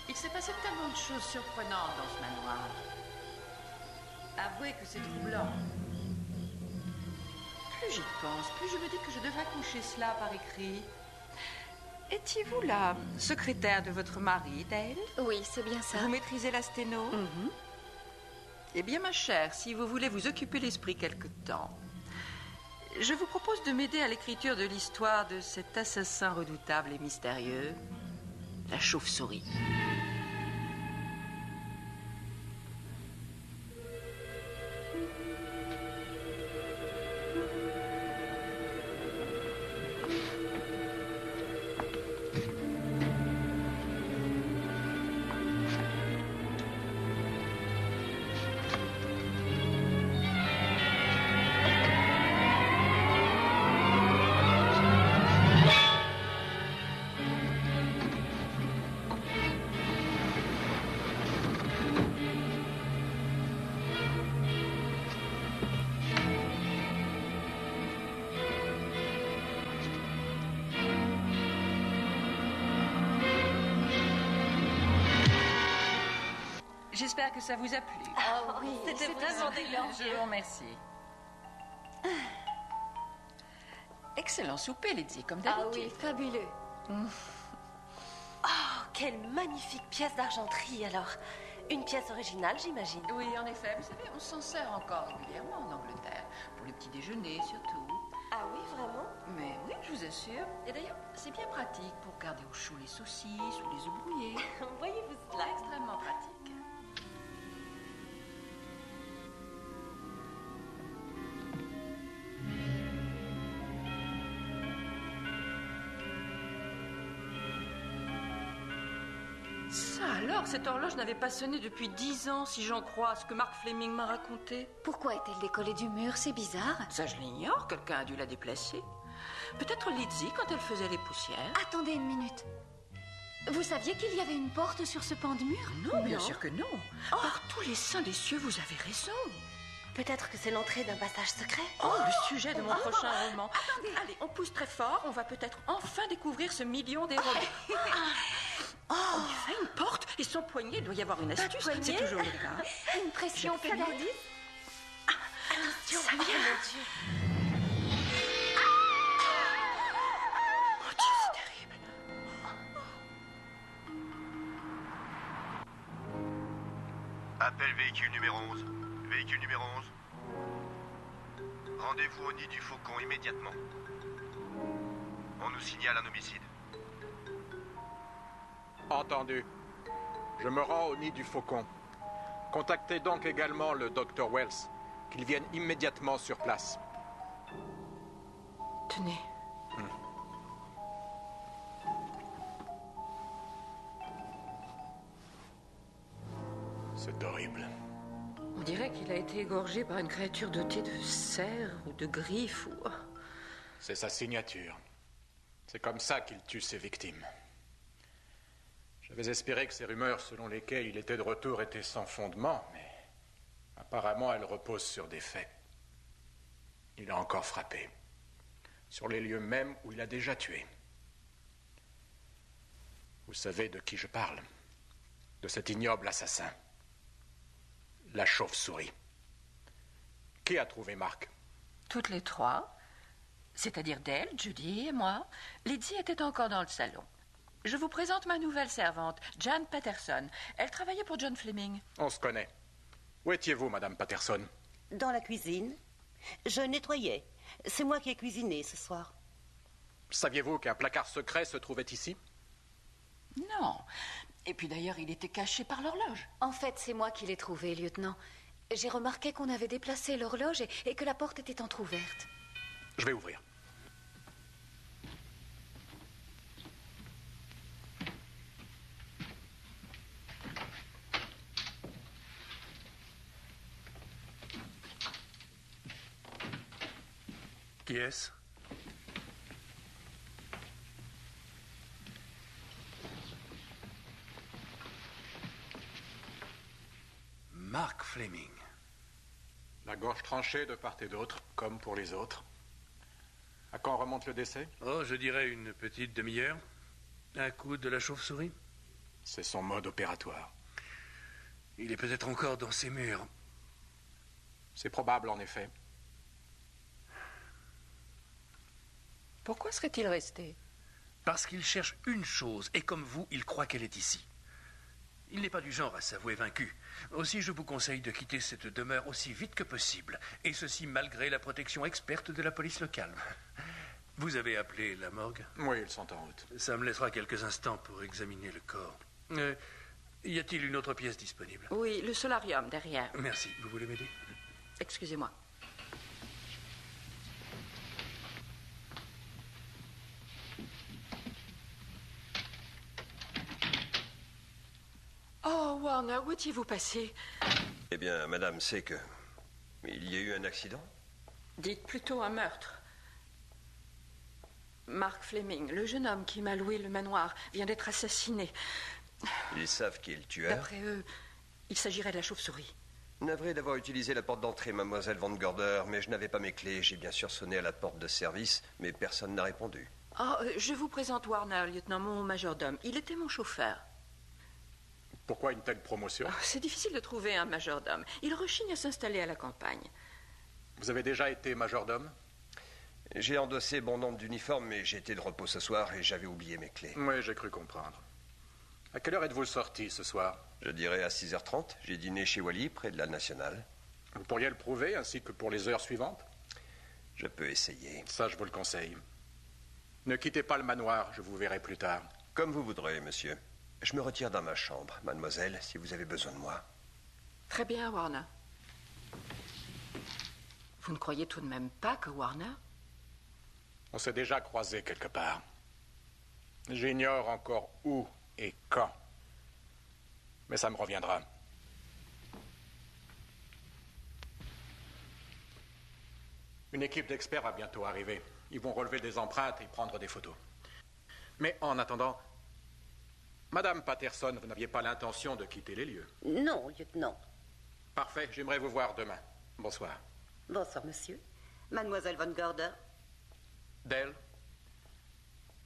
Il s'est passé tellement de choses surprenantes dans ce manoir. Avouez que c'est troublant. Plus j'y pense, plus je me dis que je devrais coucher cela par écrit. Étiez-vous la secrétaire de votre mari, Dale? Oui, c'est bien ça. Vous maîtrisez la sténo? Eh bien, ma chère, si vous voulez vous occuper l'esprit quelque temps, je vous propose de m'aider à l'écriture de l'histoire de cet assassin redoutable et mystérieux, la chauve-souris. J'espère que ça vous a plu. Ah oui, c'était vraiment délicieux. Je vous remercie. Excellent souper, Lydie, comme Ah d'habitude. oui, fabuleux. Oh, quelle magnifique pièce d'argenterie alors. Une pièce originale, j'imagine. Oui, en effet. Vous savez, on s'en sert encore régulièrement en Angleterre. Pour le petit déjeuner, surtout. Ah oui, vraiment? Mais oui, je vous assure. Et d'ailleurs, c'est bien pratique pour garder au chaud les saucisses ou les œufs brouillés. Voyez-vous C'est cela? extrêmement pratique. Ça alors, cette horloge n'avait pas sonné depuis 10 ans, si j'en crois à ce que Mark Fleming m'a raconté. Pourquoi est-elle décollée du mur? C'est bizarre. Ça, je l'ignore, quelqu'un a dû la déplacer. Peut-être Lydie quand elle faisait les poussières. Attendez une minute. Vous saviez qu'il y avait une porte sur ce pan de mur? Non, bien sûr que non. Par tous les saints des cieux, vous avez raison. Peut-être que c'est l'entrée d'un passage secret? Oh, le sujet de mon prochain roman. Allez, on pousse très fort, on va peut-être enfin découvrir ce million dérobé. Oh, il fait une porte et son poignet, il doit y avoir une astuce. C'est toujours le cas. Une pression pénale. Attention, Ça vient. mon Dieu. Mon Dieu, c'est terrible. Appel véhicule numéro 11. Véhicule numéro 11. Rendez-vous au nid du Faucon immédiatement. On nous signale un homicide. Entendu. Je me rends au nid du faucon. Contactez donc également le Dr. Wells, qu'il vienne immédiatement sur place. Tenez. C'est horrible. On dirait qu'il a été égorgé par une créature dotée de serres ou de griffes ou... C'est sa signature. C'est comme ça qu'il tue ses victimes. J'avais espéré que ces rumeurs selon lesquelles il était de retour étaient sans fondement, mais apparemment elles reposent sur des faits. Il a encore frappé, sur les lieux mêmes où il a déjà tué. Vous savez de qui je parle? De cet ignoble assassin. La chauve-souris. Qui a trouvé Mark? Toutes les trois, c'est-à-dire Dale, Judy et moi. Lydie était encore dans le salon. Je vous présente ma nouvelle servante, Jan Patterson. Elle travaillait pour John Fleming. On se connaît. Où étiez-vous, Madame Patterson? Dans la cuisine. Je nettoyais. C'est moi qui ai cuisiné ce soir. Saviez-vous qu'un placard secret se trouvait ici? Non. Et puis d'ailleurs, il était caché par l'horloge. En fait, c'est moi qui l'ai trouvé, lieutenant. J'ai remarqué qu'on avait déplacé l'horloge et que la porte était entr'ouverte. Je vais ouvrir. Qui est-ce? Mark Fleming. La gorge tranchée de part et d'autre, comme pour les autres. À quand remonte le décès? Oh, je dirais une petite demi-heure. Un coup de la chauve-souris. C'est son mode opératoire. Il est peut-être encore dans ses murs. C'est probable, en effet. Pourquoi serait-il resté? Parce qu'il cherche une chose, et comme vous, il croit qu'elle est ici. Il n'est pas du genre à s'avouer vaincu. Aussi, je vous conseille de quitter cette demeure aussi vite que possible, et ceci malgré la protection experte de la police locale. Vous avez appelé la morgue? Oui, ils sont en route. Ça me laissera quelques instants pour examiner le corps. Y a-t-il une autre pièce disponible? Oui, le solarium, derrière. Merci. Vous voulez m'aider? Excusez-moi. Oh, Warner, où étiez-vous passé? Eh bien, madame sait que... il y a eu un accident? Dites plutôt un meurtre. Mark Fleming, le jeune homme qui m'a loué le manoir, vient d'être assassiné. Ils savent qui est le tueur? D'après eux, il s'agirait de la chauve-souris. Navré d'avoir utilisé la porte d'entrée, mademoiselle Van Gorder, mais je n'avais pas mes clés. J'ai bien sûr sonné à la porte de service, mais personne n'a répondu. Oh, je vous présente Warner, lieutenant, mon majordome. Il était mon chauffeur. Pourquoi une telle promotion? Oh, c'est difficile de trouver un majordome. Il rechigne à s'installer à la campagne. Vous avez déjà été majordome? J'ai endossé bon nombre d'uniformes, mais j'ai été de repos ce soir et j'avais oublié mes clés. Oui, j'ai cru comprendre. À quelle heure êtes-vous sorti ce soir? Je dirais à 6h30. J'ai dîné chez Wally, près de la Nationale. Vous pourriez le prouver, ainsi que pour les heures suivantes? Je peux essayer. Ça, je vous le conseille. Ne quittez pas le manoir, je vous verrai plus tard. Comme vous voudrez, monsieur. Je me retire dans ma chambre, mademoiselle, si vous avez besoin de moi. Très bien, Warner. Vous ne croyez tout de même pas que Warner... On s'est déjà croisés quelque part. J'ignore encore où et quand. Mais ça me reviendra. Une équipe d'experts va bientôt arriver. Ils vont relever des empreintes et prendre des photos. Mais en attendant, Madame Patterson, vous n'aviez pas l'intention de quitter les lieux? Non, lieutenant. Parfait, j'aimerais vous voir demain. Bonsoir. Bonsoir, monsieur. Mademoiselle Van Gorder. Dale,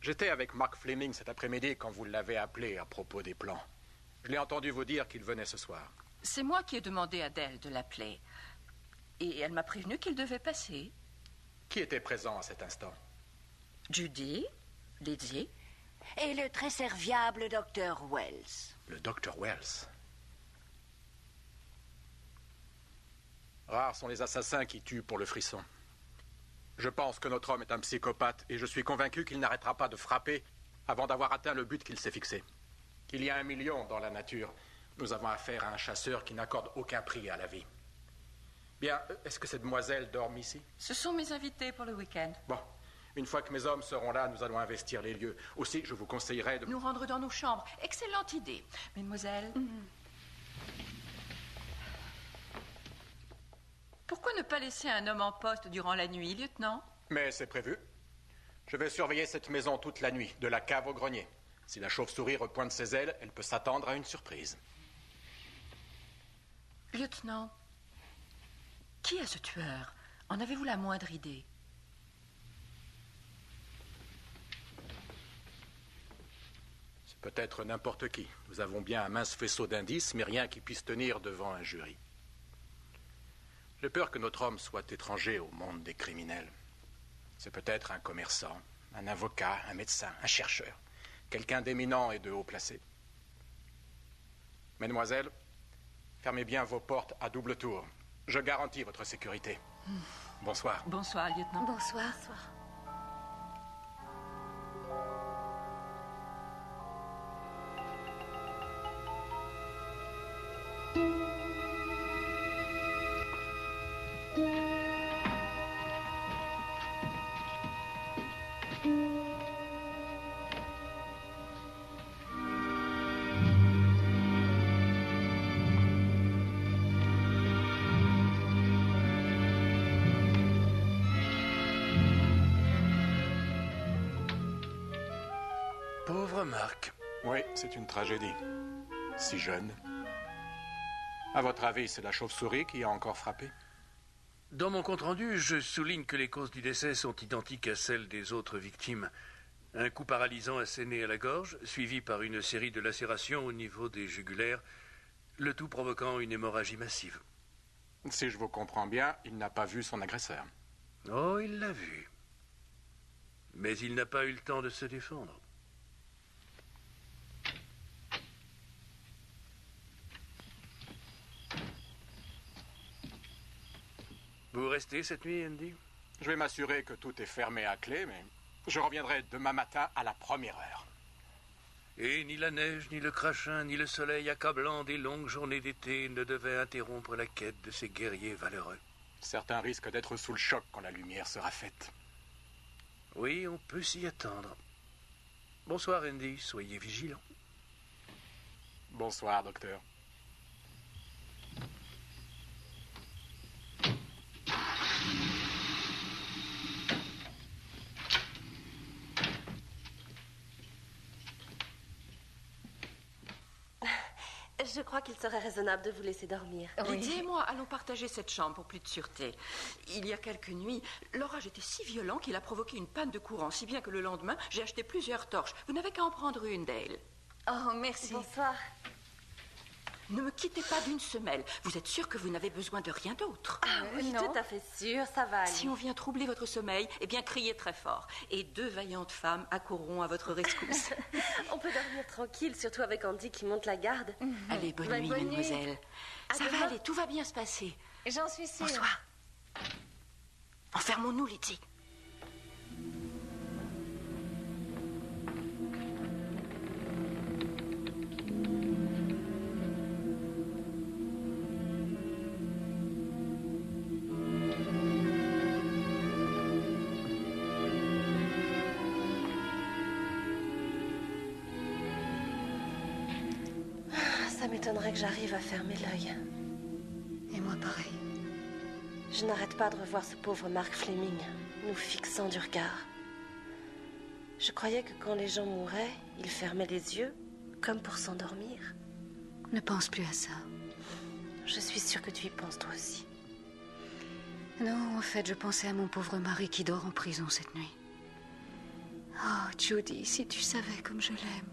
j'étais avec Mark Fleming cet après-midi quand vous l'avez appelé à propos des plans. Je l'ai entendu vous dire qu'il venait ce soir. C'est moi qui ai demandé à Dale de l'appeler. Et elle m'a prévenu qu'il devait passer. Qui était présent à cet instant? Judy, Lydie. Et le très serviable Dr. Wells. Le Dr. Wells. Rares sont les assassins qui tuent pour le frisson. Je pense que notre homme est un psychopathe et je suis convaincu qu'il n'arrêtera pas de frapper avant d'avoir atteint le but qu'il s'est fixé. qu'il y a 1 million dans la nature. Nous avons affaire à un chasseur qui n'accorde aucun prix à la vie. Bien, est-ce que cette demoiselle dort ici? Ce sont mes invités pour le week-end. Bon, une fois que mes hommes seront là, nous allons investir les lieux. Aussi, je vous conseillerais de... Nous rendre dans nos chambres. Excellente idée. Mesdemoiselles, pourquoi ne pas laisser un homme en poste durant la nuit, lieutenant? Mais c'est prévu. Je vais surveiller cette maison toute la nuit, de la cave au grenier. Si la chauve-souris repointe ses ailes, elle peut s'attendre à une surprise. Lieutenant, qui est ce tueur? En avez-vous la moindre idée? C'est peut-être n'importe qui. Nous avons bien un mince faisceau d'indices, mais rien qui puisse tenir devant un jury. J'ai peur que notre homme soit étranger au monde des criminels. C'est peut-être un commerçant, un avocat, un médecin, un chercheur, quelqu'un d'éminent et de haut placé. Mesdemoiselles, fermez bien vos portes à double tour. Je garantis votre sécurité. Bonsoir. Bonsoir, lieutenant. Bonsoir. Pauvre Marc. Oui, c'est une tragédie. Si jeune. À votre avis, c'est la chauve-souris qui a encore frappé? Dans mon compte-rendu, je souligne que les causes du décès sont identiques à celles des autres victimes. Un coup paralysant asséné à la gorge, suivi par une série de lacérations au niveau des jugulaires, le tout provoquant une hémorragie massive. Si je vous comprends bien, il n'a pas vu son agresseur. Oh, il l'a vu. Mais il n'a pas eu le temps de se défendre. Vous restez cette nuit, Andy? Je vais m'assurer que tout est fermé à clé, mais je reviendrai demain matin à la première heure. Et ni la neige, ni le crachin, ni le soleil accablant des longues journées d'été ne devaient interrompre la quête de ces guerriers valeureux. Certains risquent d'être sous le choc quand la lumière sera faite. Oui, on peut s'y attendre. Bonsoir, Andy. Soyez vigilant. Bonsoir, docteur. Je crois qu'il serait raisonnable de vous laisser dormir. Lydie et moi allons partager cette chambre pour plus de sûreté. Il y a quelques nuits, l'orage était si violent qu'il a provoqué une panne de courant, si bien que le lendemain, j'ai acheté plusieurs torches. Vous n'avez qu'à en prendre une, Dale. Oh, merci. Bonsoir. Ne me quittez pas d'une semelle. Vous êtes sûr que vous n'avez besoin de rien d'autre? Oui, non. tout à fait sûr, ça va aller. Si on vient troubler votre sommeil, eh bien criez très fort. Et 2 vaillantes femmes accourront à votre rescousse. On peut dormir tranquille, surtout avec Andy qui monte la garde. Allez, bonne nuit, bonne nuit. mademoiselle. À Ça demain. va aller, tout va bien se passer. J'en suis sûre. Bonsoir. Enfermons-nous, Lydie. Ça m'étonnerait que j'arrive à fermer l'œil. Et moi, pareil. Je n'arrête pas de revoir ce pauvre Mark Fleming, nous fixant du regard. Je croyais que quand les gens mouraient, ils fermaient les yeux, comme pour s'endormir. Ne pense plus à ça. Je suis sûre que tu y penses toi aussi. Non, en fait, je pensais à mon pauvre mari qui dort en prison cette nuit. Oh, Judy, si tu savais comme je l'aime.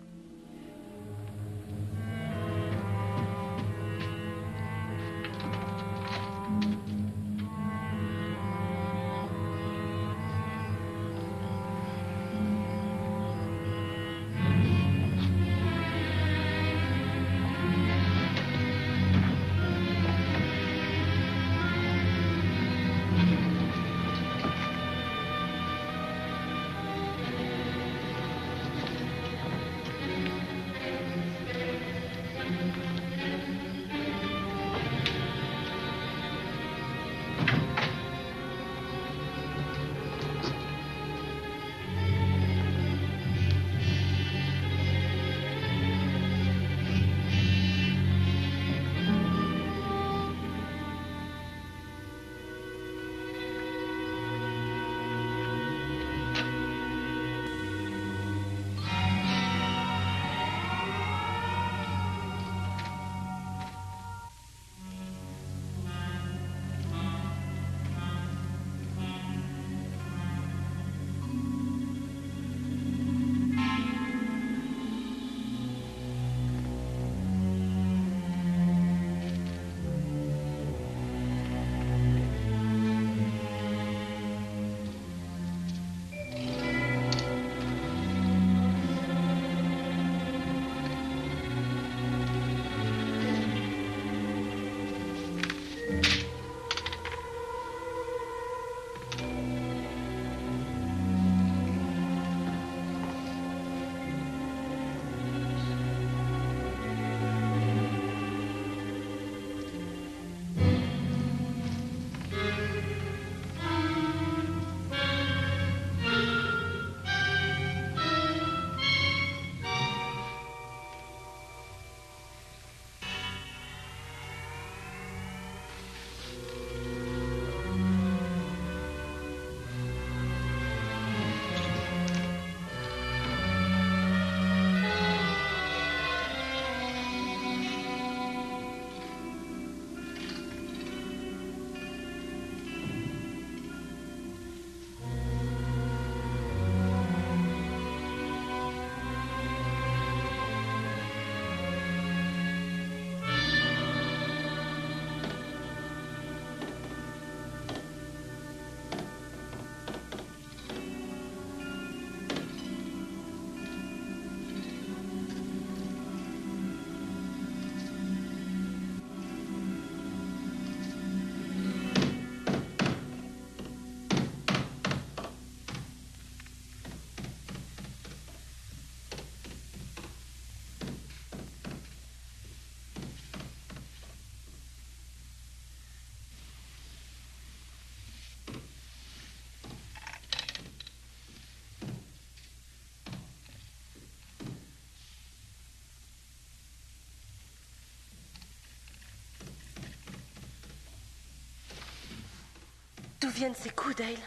D'où viennent ces coups, Dale?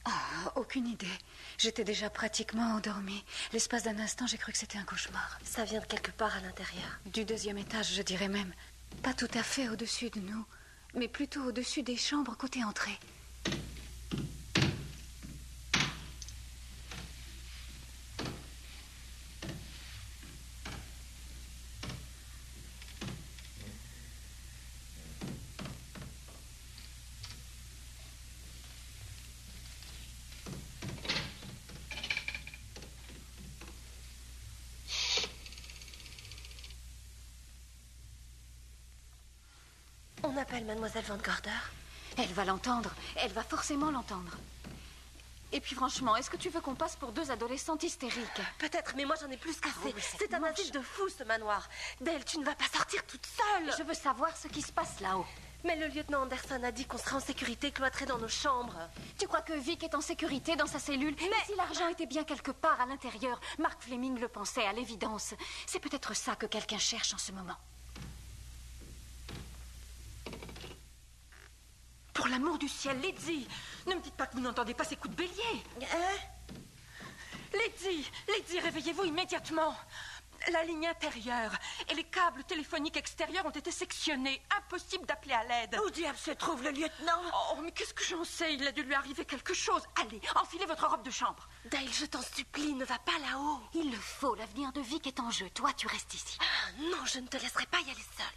Ah, aucune idée. J'étais déjà pratiquement endormie. L'espace d'un instant, j'ai cru que c'était un cauchemar. Ça vient de quelque part à l'intérieur. Du 2e étage, je dirais même. Pas tout à fait au-dessus de nous, mais plutôt au-dessus des chambres côté entrée. On appelle Mademoiselle Van Gorder. Elle va l'entendre. Elle va forcément l'entendre. Et puis franchement, est-ce que tu veux qu'on passe pour 2 adolescentes hystériques? Peut-être, mais moi j'en ai plus qu'assez. oui, mais c'est un asile de fous, ce manoir. Dale, tu ne vas pas sortir toute seule. Je veux savoir ce qui se passe là-haut. Mais le lieutenant Anderson a dit qu'on serait en sécurité cloîtrés dans nos chambres. Tu crois que Vic est en sécurité dans sa cellule? Mais si l'argent était bien quelque part à l'intérieur, Mark Fleming le pensait à l'évidence. C'est peut-être ça que quelqu'un cherche en ce moment. Pour l'amour du ciel, Lydie, ne me dites pas que vous n'entendez pas ces coups de bélier. Lydie, réveillez-vous immédiatement. La ligne intérieure et les câbles téléphoniques extérieurs ont été sectionnés. Impossible d'appeler à l'aide. Où diable se trouve le lieutenant? Oh, mais qu'est-ce que j'en sais? Il a dû lui arriver quelque chose. Allez, enfilez votre robe de chambre. Dale, je t'en supplie, ne va pas là-haut. Il le faut, l'avenir de Vic est en jeu. Toi, tu restes ici. Ah, non, je ne te laisserai pas y aller seule.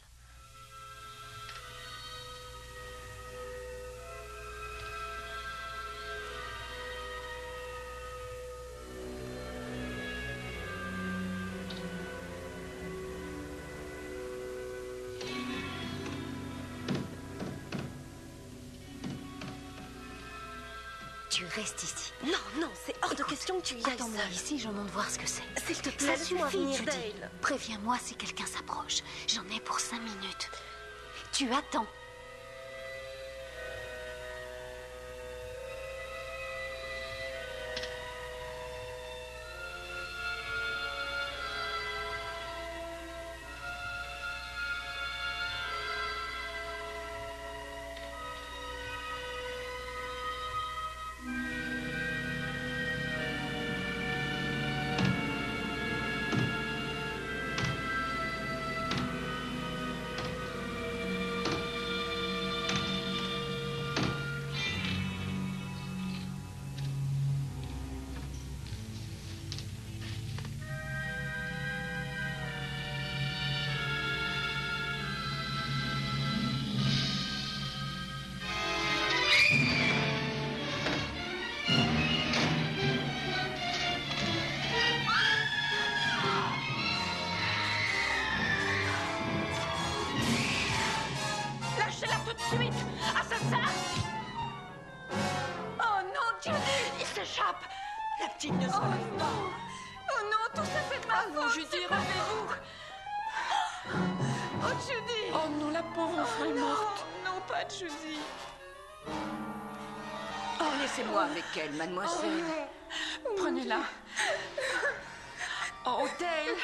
Tu restes ici. Non, c'est hors de question que tu y ailles Attends-moi seule. ici, je monte voir ce que c'est. S'il te plaît, Ça laisse-moi suffit, venir, Judy. Dale. Préviens-moi si quelqu'un s'approche. J'en ai pour 5 minutes. Tu attends. Lâchez-la tout de suite, assassin! Oh non, Judy, il s'échappe. La petite ne se relève pas. Oh non, tout ça fait de ma faute. Judy, relevez-vous. Oh, Judy. Oh non, la pauvre enfant est morte. Non, pas Judy. Oh, laissez-moi avec elle, mademoiselle. Prenez-la. Oh, Dale.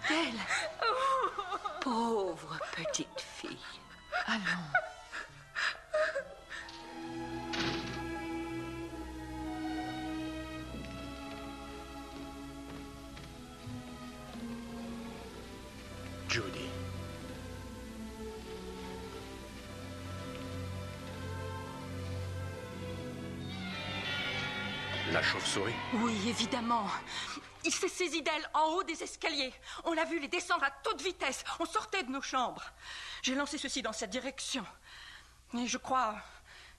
Dale. Pauvre petite fille. Allons. Judy. La chauve-souris? Oui, évidemment. Il s'est saisi d'elle en haut des escaliers. On l'a vu les descendre à toute vitesse. On sortait de nos chambres. J'ai lancé ceci dans cette direction. Et je crois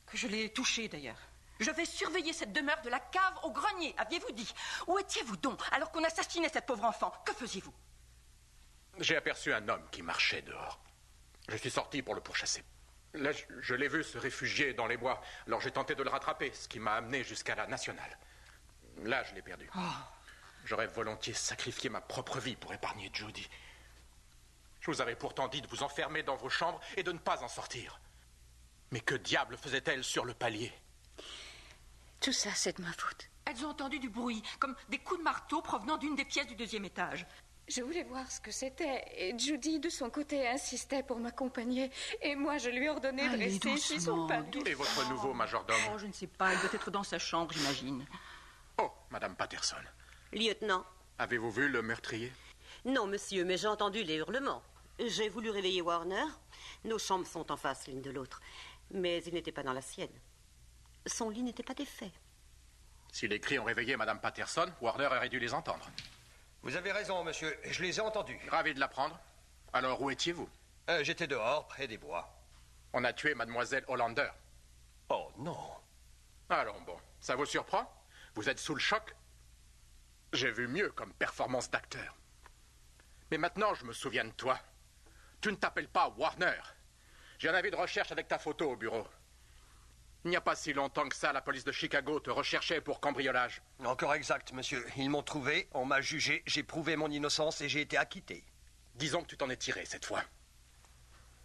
que je l'ai touché d'ailleurs. Je vais surveiller cette demeure de la cave au grenier, aviez-vous dit? Où étiez-vous donc alors qu'on assassinait cette pauvre enfant? Que faisiez-vous? J'ai aperçu un homme qui marchait dehors. Je suis sorti pour le pourchasser. Là, je l'ai vu se réfugier dans les bois. Alors j'ai tenté de le rattraper, ce qui m'a amené jusqu'à la Nationale. Là, je l'ai perdu. J'aurais volontiers sacrifié ma propre vie pour épargner Judy. Je vous avais pourtant dit de vous enfermer dans vos chambres et de ne pas en sortir. Mais que diable faisait-elle sur le palier? Tout ça, c'est de ma faute. Elles ont entendu du bruit, comme des coups de marteau provenant d'une des pièces du 2e étage. Je voulais voir ce que c'était, et Judy, de son côté, insistait pour m'accompagner. Et moi, je lui ordonnais de rester ici sur le palier. Et votre nouveau majordome? Oh, je ne sais pas, il doit être dans sa chambre, j'imagine. Oh, Madame Patterson. Lieutenant. Avez-vous vu le meurtrier? Non, monsieur, mais j'ai entendu les hurlements. J'ai voulu réveiller Warner. Nos chambres sont en face l'une de l'autre. Mais il n'était pas dans la sienne. Son lit n'était pas défait. Si les cris ont réveillé Madame Patterson, Warner aurait dû les entendre. Vous avez raison, monsieur. Je les ai entendus. Ravi de l'apprendre. Alors, où étiez-vous? J'étais dehors, près des bois. On a tué Mademoiselle Hollander. Oh, non. Allons, bon. Ça vous surprend? Vous êtes sous le choc? J'ai vu mieux comme performance d'acteur. Mais maintenant, je me souviens de toi. Tu ne t'appelles pas Warner. J'ai un avis de recherche avec ta photo au bureau. Il n'y a pas si longtemps que ça, la police de Chicago te recherchait pour cambriolage. Encore exact, monsieur. Ils m'ont trouvé, on m'a jugé, j'ai prouvé mon innocence et j'ai été acquitté. Disons que tu t'en es tiré cette fois.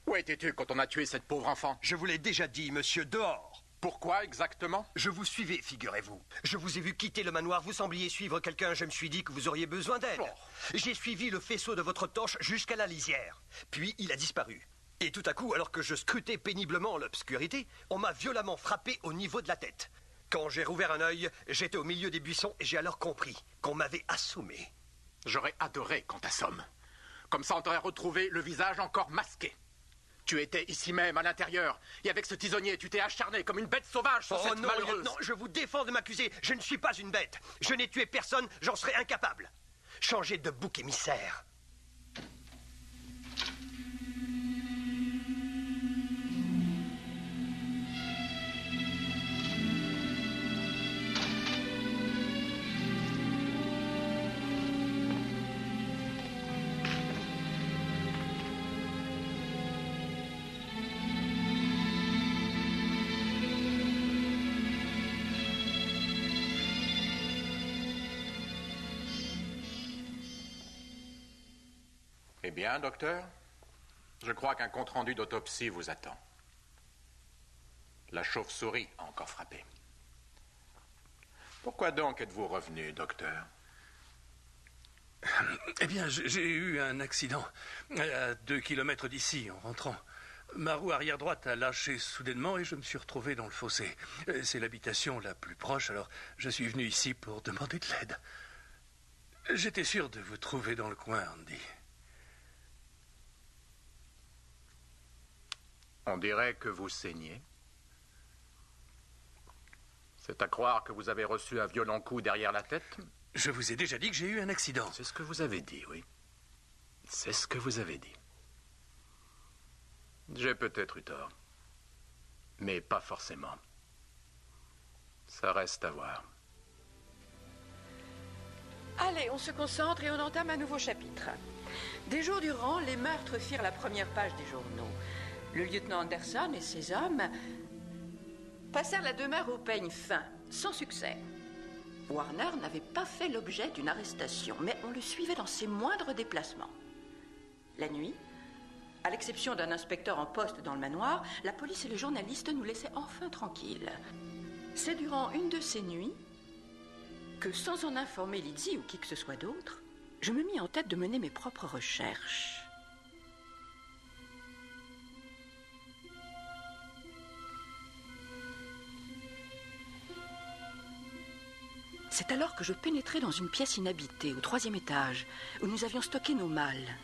Où étais-tu quand on a tué cette pauvre enfant? Je vous l'ai déjà dit, monsieur, dehors. Pourquoi exactement? Je vous suivais, figurez-vous. Je vous ai vu quitter le manoir, vous sembliez suivre quelqu'un, je me suis dit que vous auriez besoin d'aide. Oh. J'ai suivi le faisceau de votre torche jusqu'à la lisière. Puis il a disparu. Et tout à coup, alors que je scrutais péniblement l'obscurité, on m'a violemment frappé au niveau de la tête. Quand j'ai rouvert un œil, j'étais au milieu des buissons et j'ai alors compris qu'on m'avait assommé. J'aurais adoré qu'on t'assomme. Comme ça, on t'aurait retrouvé le visage encore masqué. Tu étais ici même, à l'intérieur, et avec ce tisonnier, tu t'es acharné comme une bête sauvage sur cette malheureuse. Non, je vous défends de m'accuser. Je ne suis pas une bête. Je n'ai tué personne, j'en serais incapable. Changez de bouc émissaire. Eh bien, docteur, je crois qu'un compte-rendu d'autopsie vous attend. La chauve-souris a encore frappé. Pourquoi donc êtes-vous revenu, docteur? Eh bien, j'ai eu un accident à 2 kilomètres d'ici en rentrant. Ma roue arrière droite a lâché soudainement et je me suis retrouvé dans le fossé. C'est l'habitation la plus proche, alors je suis venu ici pour demander de l'aide. J'étais sûr de vous trouver dans le coin, Andy. On dirait que vous saignez. C'est à croire que vous avez reçu un violent coup derrière la tête? Je vous ai déjà dit que j'ai eu un accident. C'est ce que vous avez dit, oui. C'est ce que vous avez dit. J'ai peut-être eu tort. Mais pas forcément. Ça reste à voir. Allez, on se concentre et on entame un nouveau chapitre. Des jours durant, les meurtres firent la première page des journaux. Le lieutenant Anderson et ses hommes passèrent la demeure au peigne fin, sans succès. Warner n'avait pas fait l'objet d'une arrestation, mais on le suivait dans ses moindres déplacements. La nuit, à l'exception d'un inspecteur en poste dans le manoir, la police et les journalistes nous laissaient enfin tranquilles. C'est durant une de ces nuits que, sans en informer Lizzie ou qui que ce soit d'autre, je me mis en tête de mener mes propres recherches. C'est alors que je pénétrai dans une pièce inhabitée, au 3e étage, où nous avions stocké nos malles.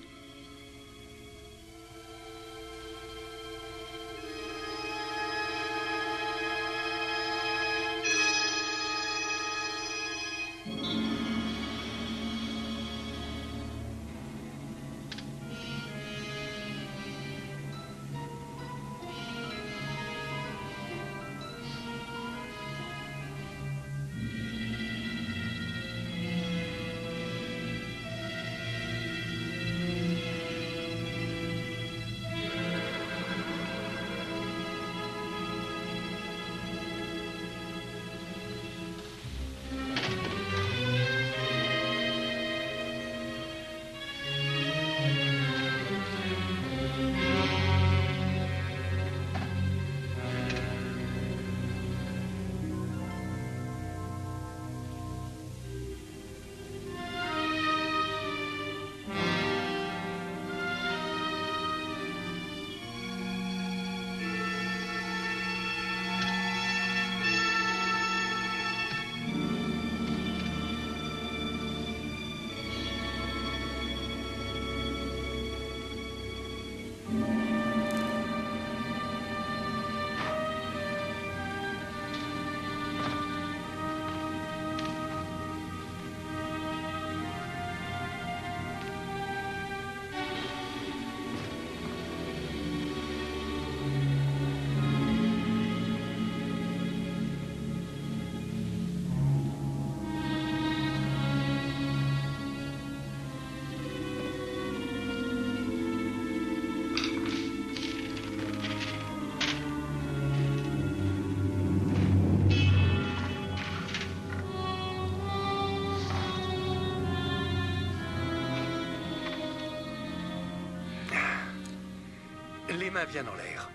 Les mains bien en l'air.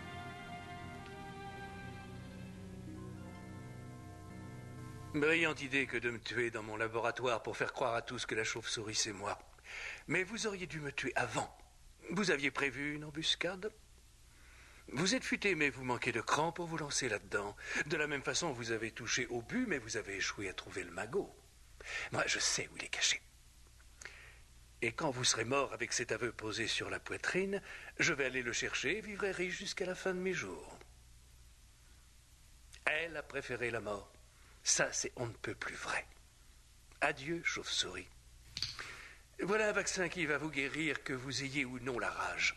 Brillante idée que de me tuer dans mon laboratoire pour faire croire à tous que la chauve-souris c'est moi. Mais vous auriez dû me tuer avant. Vous aviez prévu une embuscade? Vous êtes futé, mais vous manquez de cran pour vous lancer là-dedans. De la même façon, vous avez touché au but, mais vous avez échoué à trouver le magot. Moi, je sais où il est caché. Et quand vous serez mort avec cet aveu posé sur la poitrine, je vais aller le chercher et vivrai riche jusqu'à la fin de mes jours. Elle a préféré la mort. Ça, c'est on ne peut plus vrai. Adieu, chauve-souris. Voilà un vaccin qui va vous guérir, que vous ayez ou non la rage.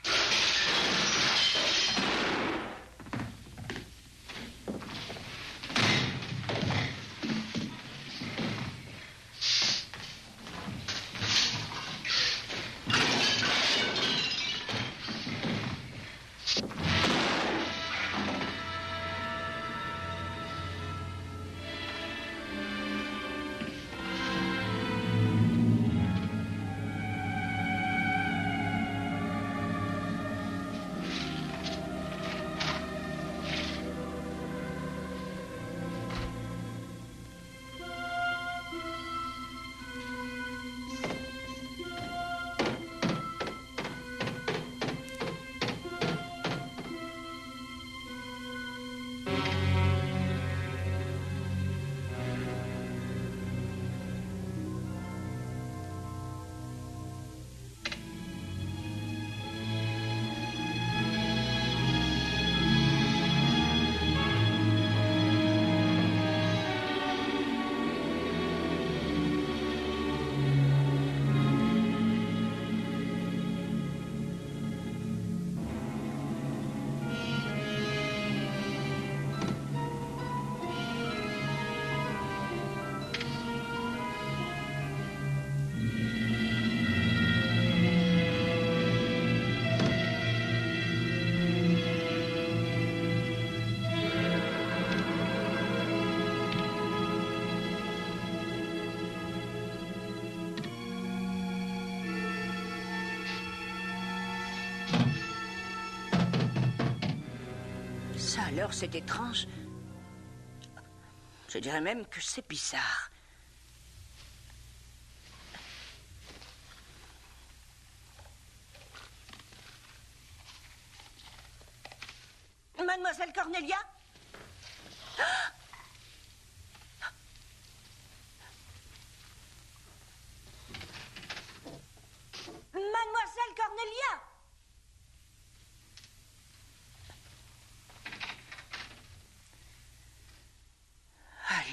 Ça alors, c'est étrange. Je dirais même que c'est bizarre. Mademoiselle Cornelia? Mademoiselle Cornelia?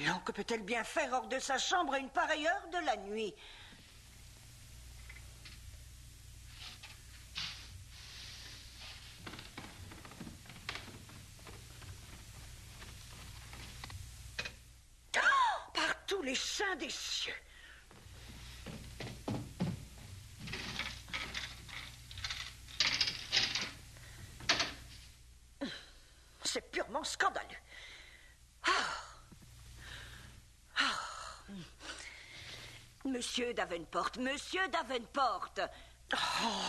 Allons, que peut-elle bien faire hors de sa chambre à une pareille heure de la nuit? Oh, par tous les saints des cieux! C'est purement scandaleux. Monsieur Davenport, Monsieur Davenport.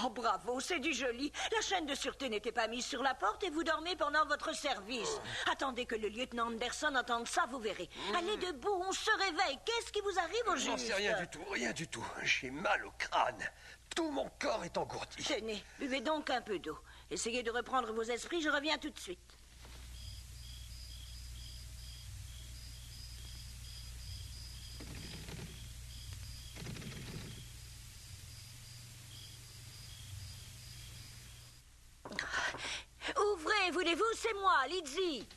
Oh, bravo, c'est du joli. La chaîne de sûreté n'était pas mise sur la porte et vous dormez pendant votre service. Attendez que le lieutenant Anderson entende ça, vous verrez. Allez debout, on se réveille. Qu'est-ce qui vous arrive au juste? J'en sais rien du tout, rien du tout. J'ai mal au crâne. Tout mon corps est engourdi. Tenez, buvez donc un peu d'eau. Essayez de reprendre vos esprits, je reviens tout de suite. Ouvrez, voulez-vous, c'est moi, Lizzie.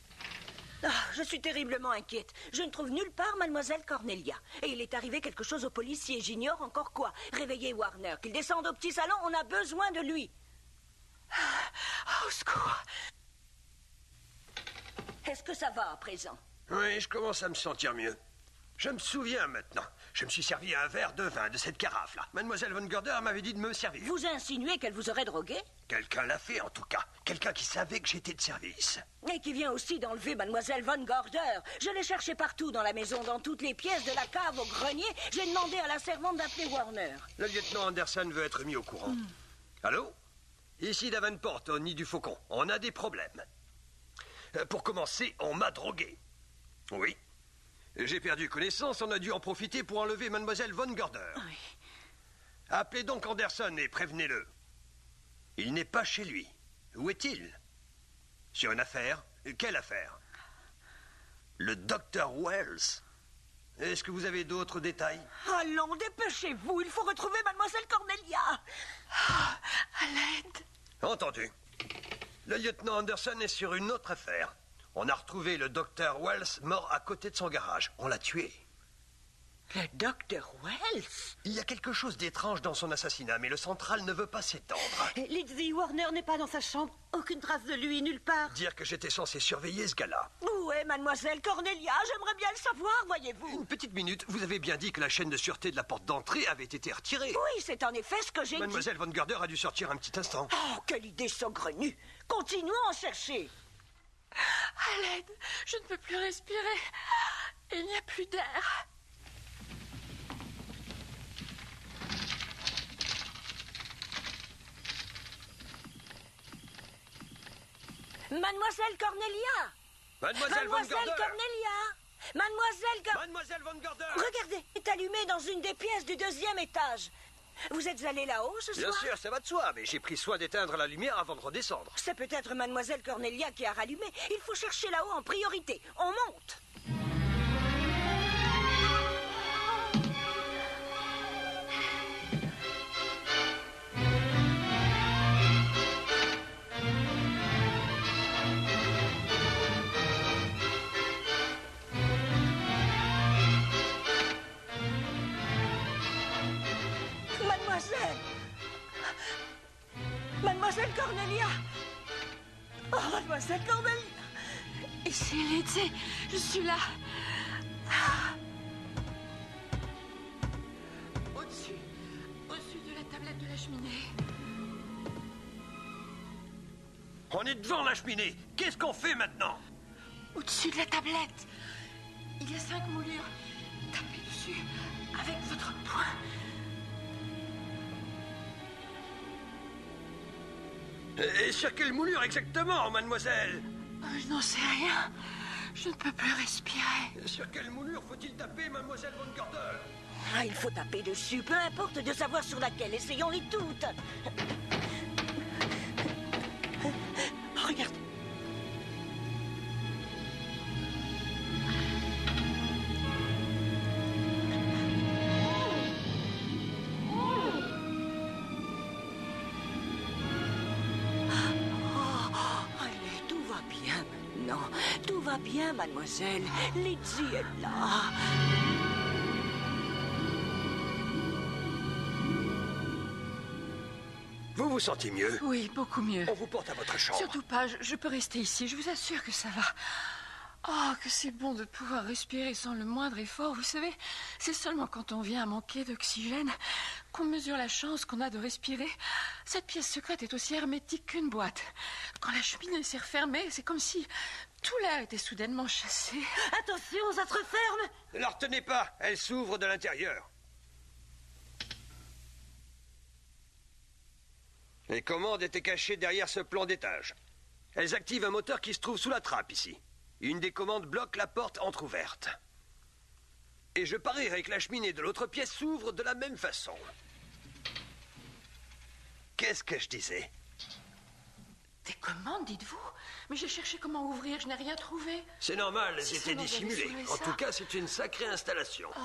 Je suis terriblement inquiète. Je ne trouve nulle part mademoiselle Cornelia. Et il est arrivé quelque chose au policier. J'ignore encore quoi. Réveillez Warner, qu'il descende au petit salon, on a besoin de lui. Au secours. Est-ce que ça va à présent? Oui, je commence à me sentir mieux. Je me souviens maintenant. Je me suis servi un verre de vin de cette carafe-là. Mademoiselle Von Gorder m'avait dit de me servir. Vous insinuez qu'elle vous aurait drogué? Quelqu'un l'a fait, en tout cas. Quelqu'un qui savait que j'étais de service. Et qui vient aussi d'enlever Mademoiselle Von Gorder. Je l'ai cherchée partout dans la maison, dans toutes les pièces, de la cave au grenier. J'ai demandé à la servante d'appeler Warner. Le lieutenant Anderson veut être mis au courant. Allô? Ici Davenport, au nid du faucon. On a des problèmes. Pour commencer, on m'a drogué. Oui. J'ai perdu connaissance, on a dû en profiter pour enlever Mademoiselle Von Gorder. Oui. Appelez donc Anderson et prévenez-le. Il n'est pas chez lui. Où est-il? Sur une affaire? Quelle affaire? Le docteur Wells. Est-ce que vous avez d'autres détails? Allons, dépêchez-vous, il faut retrouver Mademoiselle Cornelia. À l'aide. Entendu. Le lieutenant Anderson est sur une autre affaire. On a retrouvé le docteur Wells mort à côté de son garage. On l'a tué. Le docteur Wells? Il y a quelque chose d'étrange dans son assassinat, mais le central ne veut pas s'étendre. Lizzie, Warner n'est pas dans sa chambre. Aucune trace de lui, nulle part. Dire que j'étais censé surveiller ce gars-là. Où est Mademoiselle Cornelia? J'aimerais bien le savoir, voyez-vous. Une petite minute, vous avez bien dit que la chaîne de sûreté de la porte d'entrée avait été retirée. Oui, c'est en effet ce que j'ai dit. Mademoiselle Von Gorder a dû sortir un petit instant. Oh, quelle idée saugrenue. Continuons à chercher. À l'aide. Je ne peux plus respirer. Il n'y a plus d'air. Mademoiselle Cornelia! Mademoiselle Von Gorder! Cornelia! Mademoiselle Von Gorder! Regardez, est allumé dans une des pièces du 2e étage. Vous êtes allé là-haut ce soir? Bien sûr, ça va de soi, mais j'ai pris soin d'éteindre la lumière avant de redescendre. C'est peut-être Mademoiselle Cornelia qui a rallumé. Il faut chercher là-haut en priorité. On monte. Mademoiselle Cornelia! Oh, Mademoiselle Cornelia! Ici, Lizzie, je suis là. Au-dessus de la tablette de la cheminée. On est devant la cheminée. Qu'est-ce qu'on fait maintenant? Au-dessus de la tablette. Il y a 5 moulures. Tapez dessus avec votre poing. Et sur quelle moulure exactement, mademoiselle? Je n'en sais rien. Je ne peux plus respirer. Sur quelle moulure faut-il taper, mademoiselle Von Gorder? Ah, il faut taper dessus, peu importe de savoir sur laquelle. Essayons-les toutes. Regarde. Tout va bien, mademoiselle. Lizzie est là. Vous vous sentez mieux? Oui, beaucoup mieux. On vous porte à votre chambre. Surtout pas, je peux rester ici. Je vous assure que ça va. Oh, que c'est bon de pouvoir respirer sans le moindre effort. Vous savez, c'est seulement quand on vient à manquer d'oxygène qu'on mesure la chance qu'on a de respirer. Cette pièce secrète est aussi hermétique qu'une boîte. Quand la cheminée s'est refermée, c'est comme si tout l'air était soudainement chassé. Attention, ça se referme. Ne la retenez pas, elle s'ouvre de l'intérieur. Les commandes étaient cachées derrière ce plan d'étage. Elles activent un moteur qui se trouve sous la trappe ici. Une des commandes bloque la porte entr'ouverte. Et je parierais que la cheminée de l'autre pièce s'ouvre de la même façon. Qu'est-ce que je disais? Des commandes, dites-vous? Mais j'ai cherché comment ouvrir, je n'ai rien trouvé. C'est normal, elles Si étaient seulement j'avais dissimulées. sauvé En ça. tout cas, c'est une sacrée installation. Oh.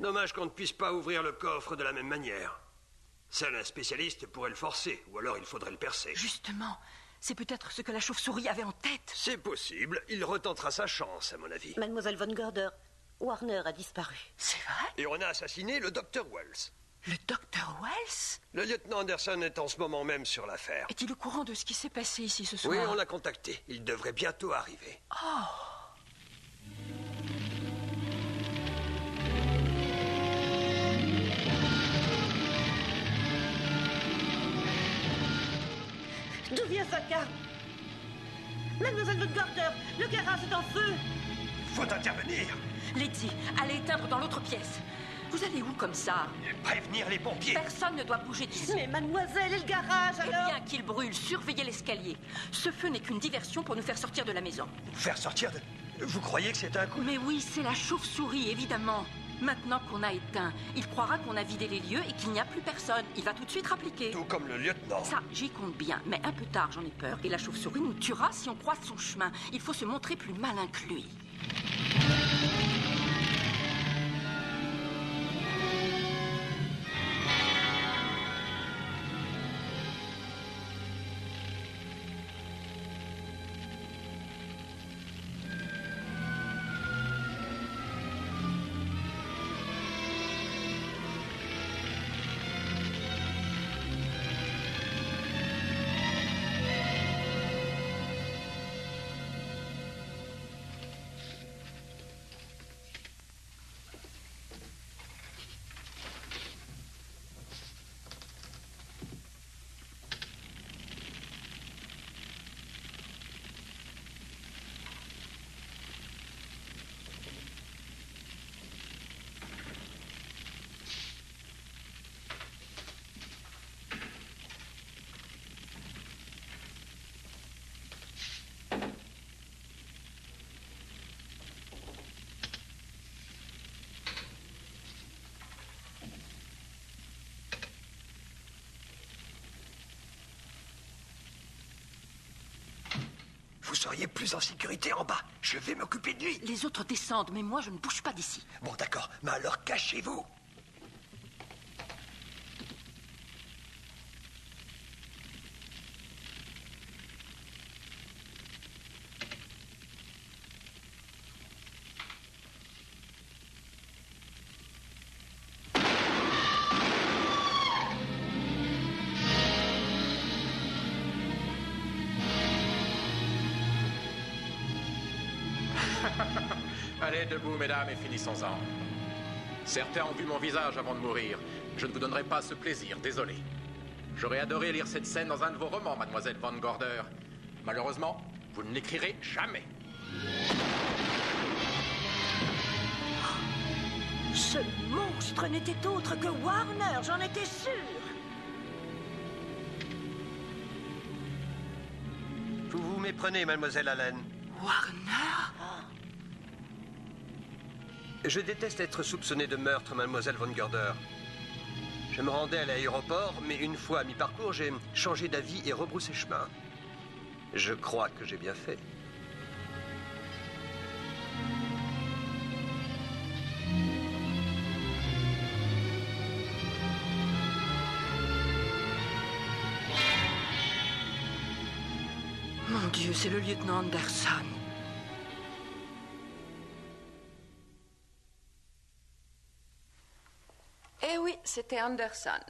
Dommage qu'on ne puisse pas ouvrir le coffre de la même manière. Seul un spécialiste pourrait le forcer, ou alors il faudrait le percer. Justement, c'est peut-être ce que la chauve-souris avait en tête. C'est possible, il retentera sa chance, à mon avis. Mademoiselle Von Gorder, Warner a disparu. C'est vrai? Et on a assassiné le docteur Wells. Le docteur Wells? Le lieutenant Anderson est en ce moment même sur l'affaire. Est-il au courant de ce qui s'est passé ici ce soir? Oui, on l'a contacté. Il devrait bientôt arriver. Oh! D'où vient ça, car Mademoiselle Von Gorder, le garage est en feu. Faut intervenir. Lizzie, allez éteindre dans l'autre pièce. Vous allez où comme ça? Prévenir les pompiers. Personne ne doit bouger d'ici. Mais mademoiselle, et le garage Eh alors? bien qu'il brûle, surveillez l'escalier. Ce feu n'est qu'une diversion pour nous faire sortir de la maison. Faire sortir de... Vous croyez que c'est un coup? Mais oui, c'est la chauve-souris, évidemment. Maintenant qu'on a éteint, il croira qu'on a vidé les lieux et qu'il n'y a plus personne. Il va tout de suite rappliquer. Tout comme le lieutenant. Ça, j'y compte bien, mais un peu tard, j'en ai peur. Et la chauve-souris nous tuera si on croise son chemin. Il faut se montrer plus malin que lui. Vous seriez plus en sécurité en bas. Je vais m'occuper de lui. Les autres descendent, mais moi, je ne bouge pas d'ici. Bon, d'accord. Mais alors, cachez-vous. Allez, debout, mesdames, et finissons-en. Certains ont vu mon visage avant de mourir. Je ne vous donnerai pas ce plaisir, désolé. J'aurais adoré lire cette scène dans un de vos romans, mademoiselle Van Gorder. Malheureusement, vous ne l'écrirez jamais. Ce monstre n'était autre que Warner, j'en étais sûre. Vous vous méprenez, mademoiselle Allen. Warner? Je déteste être soupçonné de meurtre, mademoiselle Van Gorder. Je me rendais à l'aéroport, mais une fois à mi-parcours, j'ai changé d'avis et rebroussé chemin. Je crois que j'ai bien fait. Mon Dieu, c'est le lieutenant Anderson. Eh oui, c'était Anderson.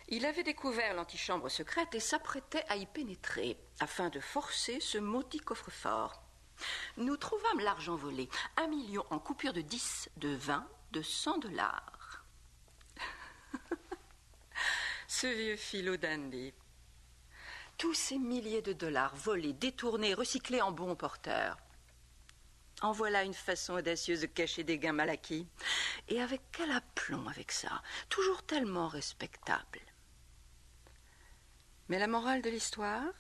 Il avait découvert l'antichambre secrète et s'apprêtait à y pénétrer afin de forcer ce maudit coffre-fort. Nous trouvâmes l'argent volé, 1 million en coupures de 10, de 20, de 100 dollars. Ce vieux philo dandy. Tous ces milliers de dollars volés, détournés, recyclés en bons porteurs. En voilà une façon audacieuse de cacher des gains mal acquis. Et avec quel aplomb avec ça, toujours tellement respectable. Mais la morale de l'histoire,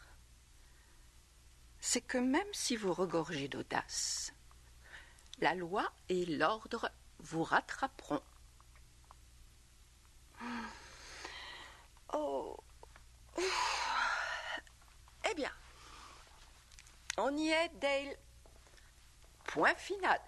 c'est que même si vous regorgez d'audace, la loi et l'ordre vous rattraperont. Oh. Eh bien, on y est, Dale. Point final.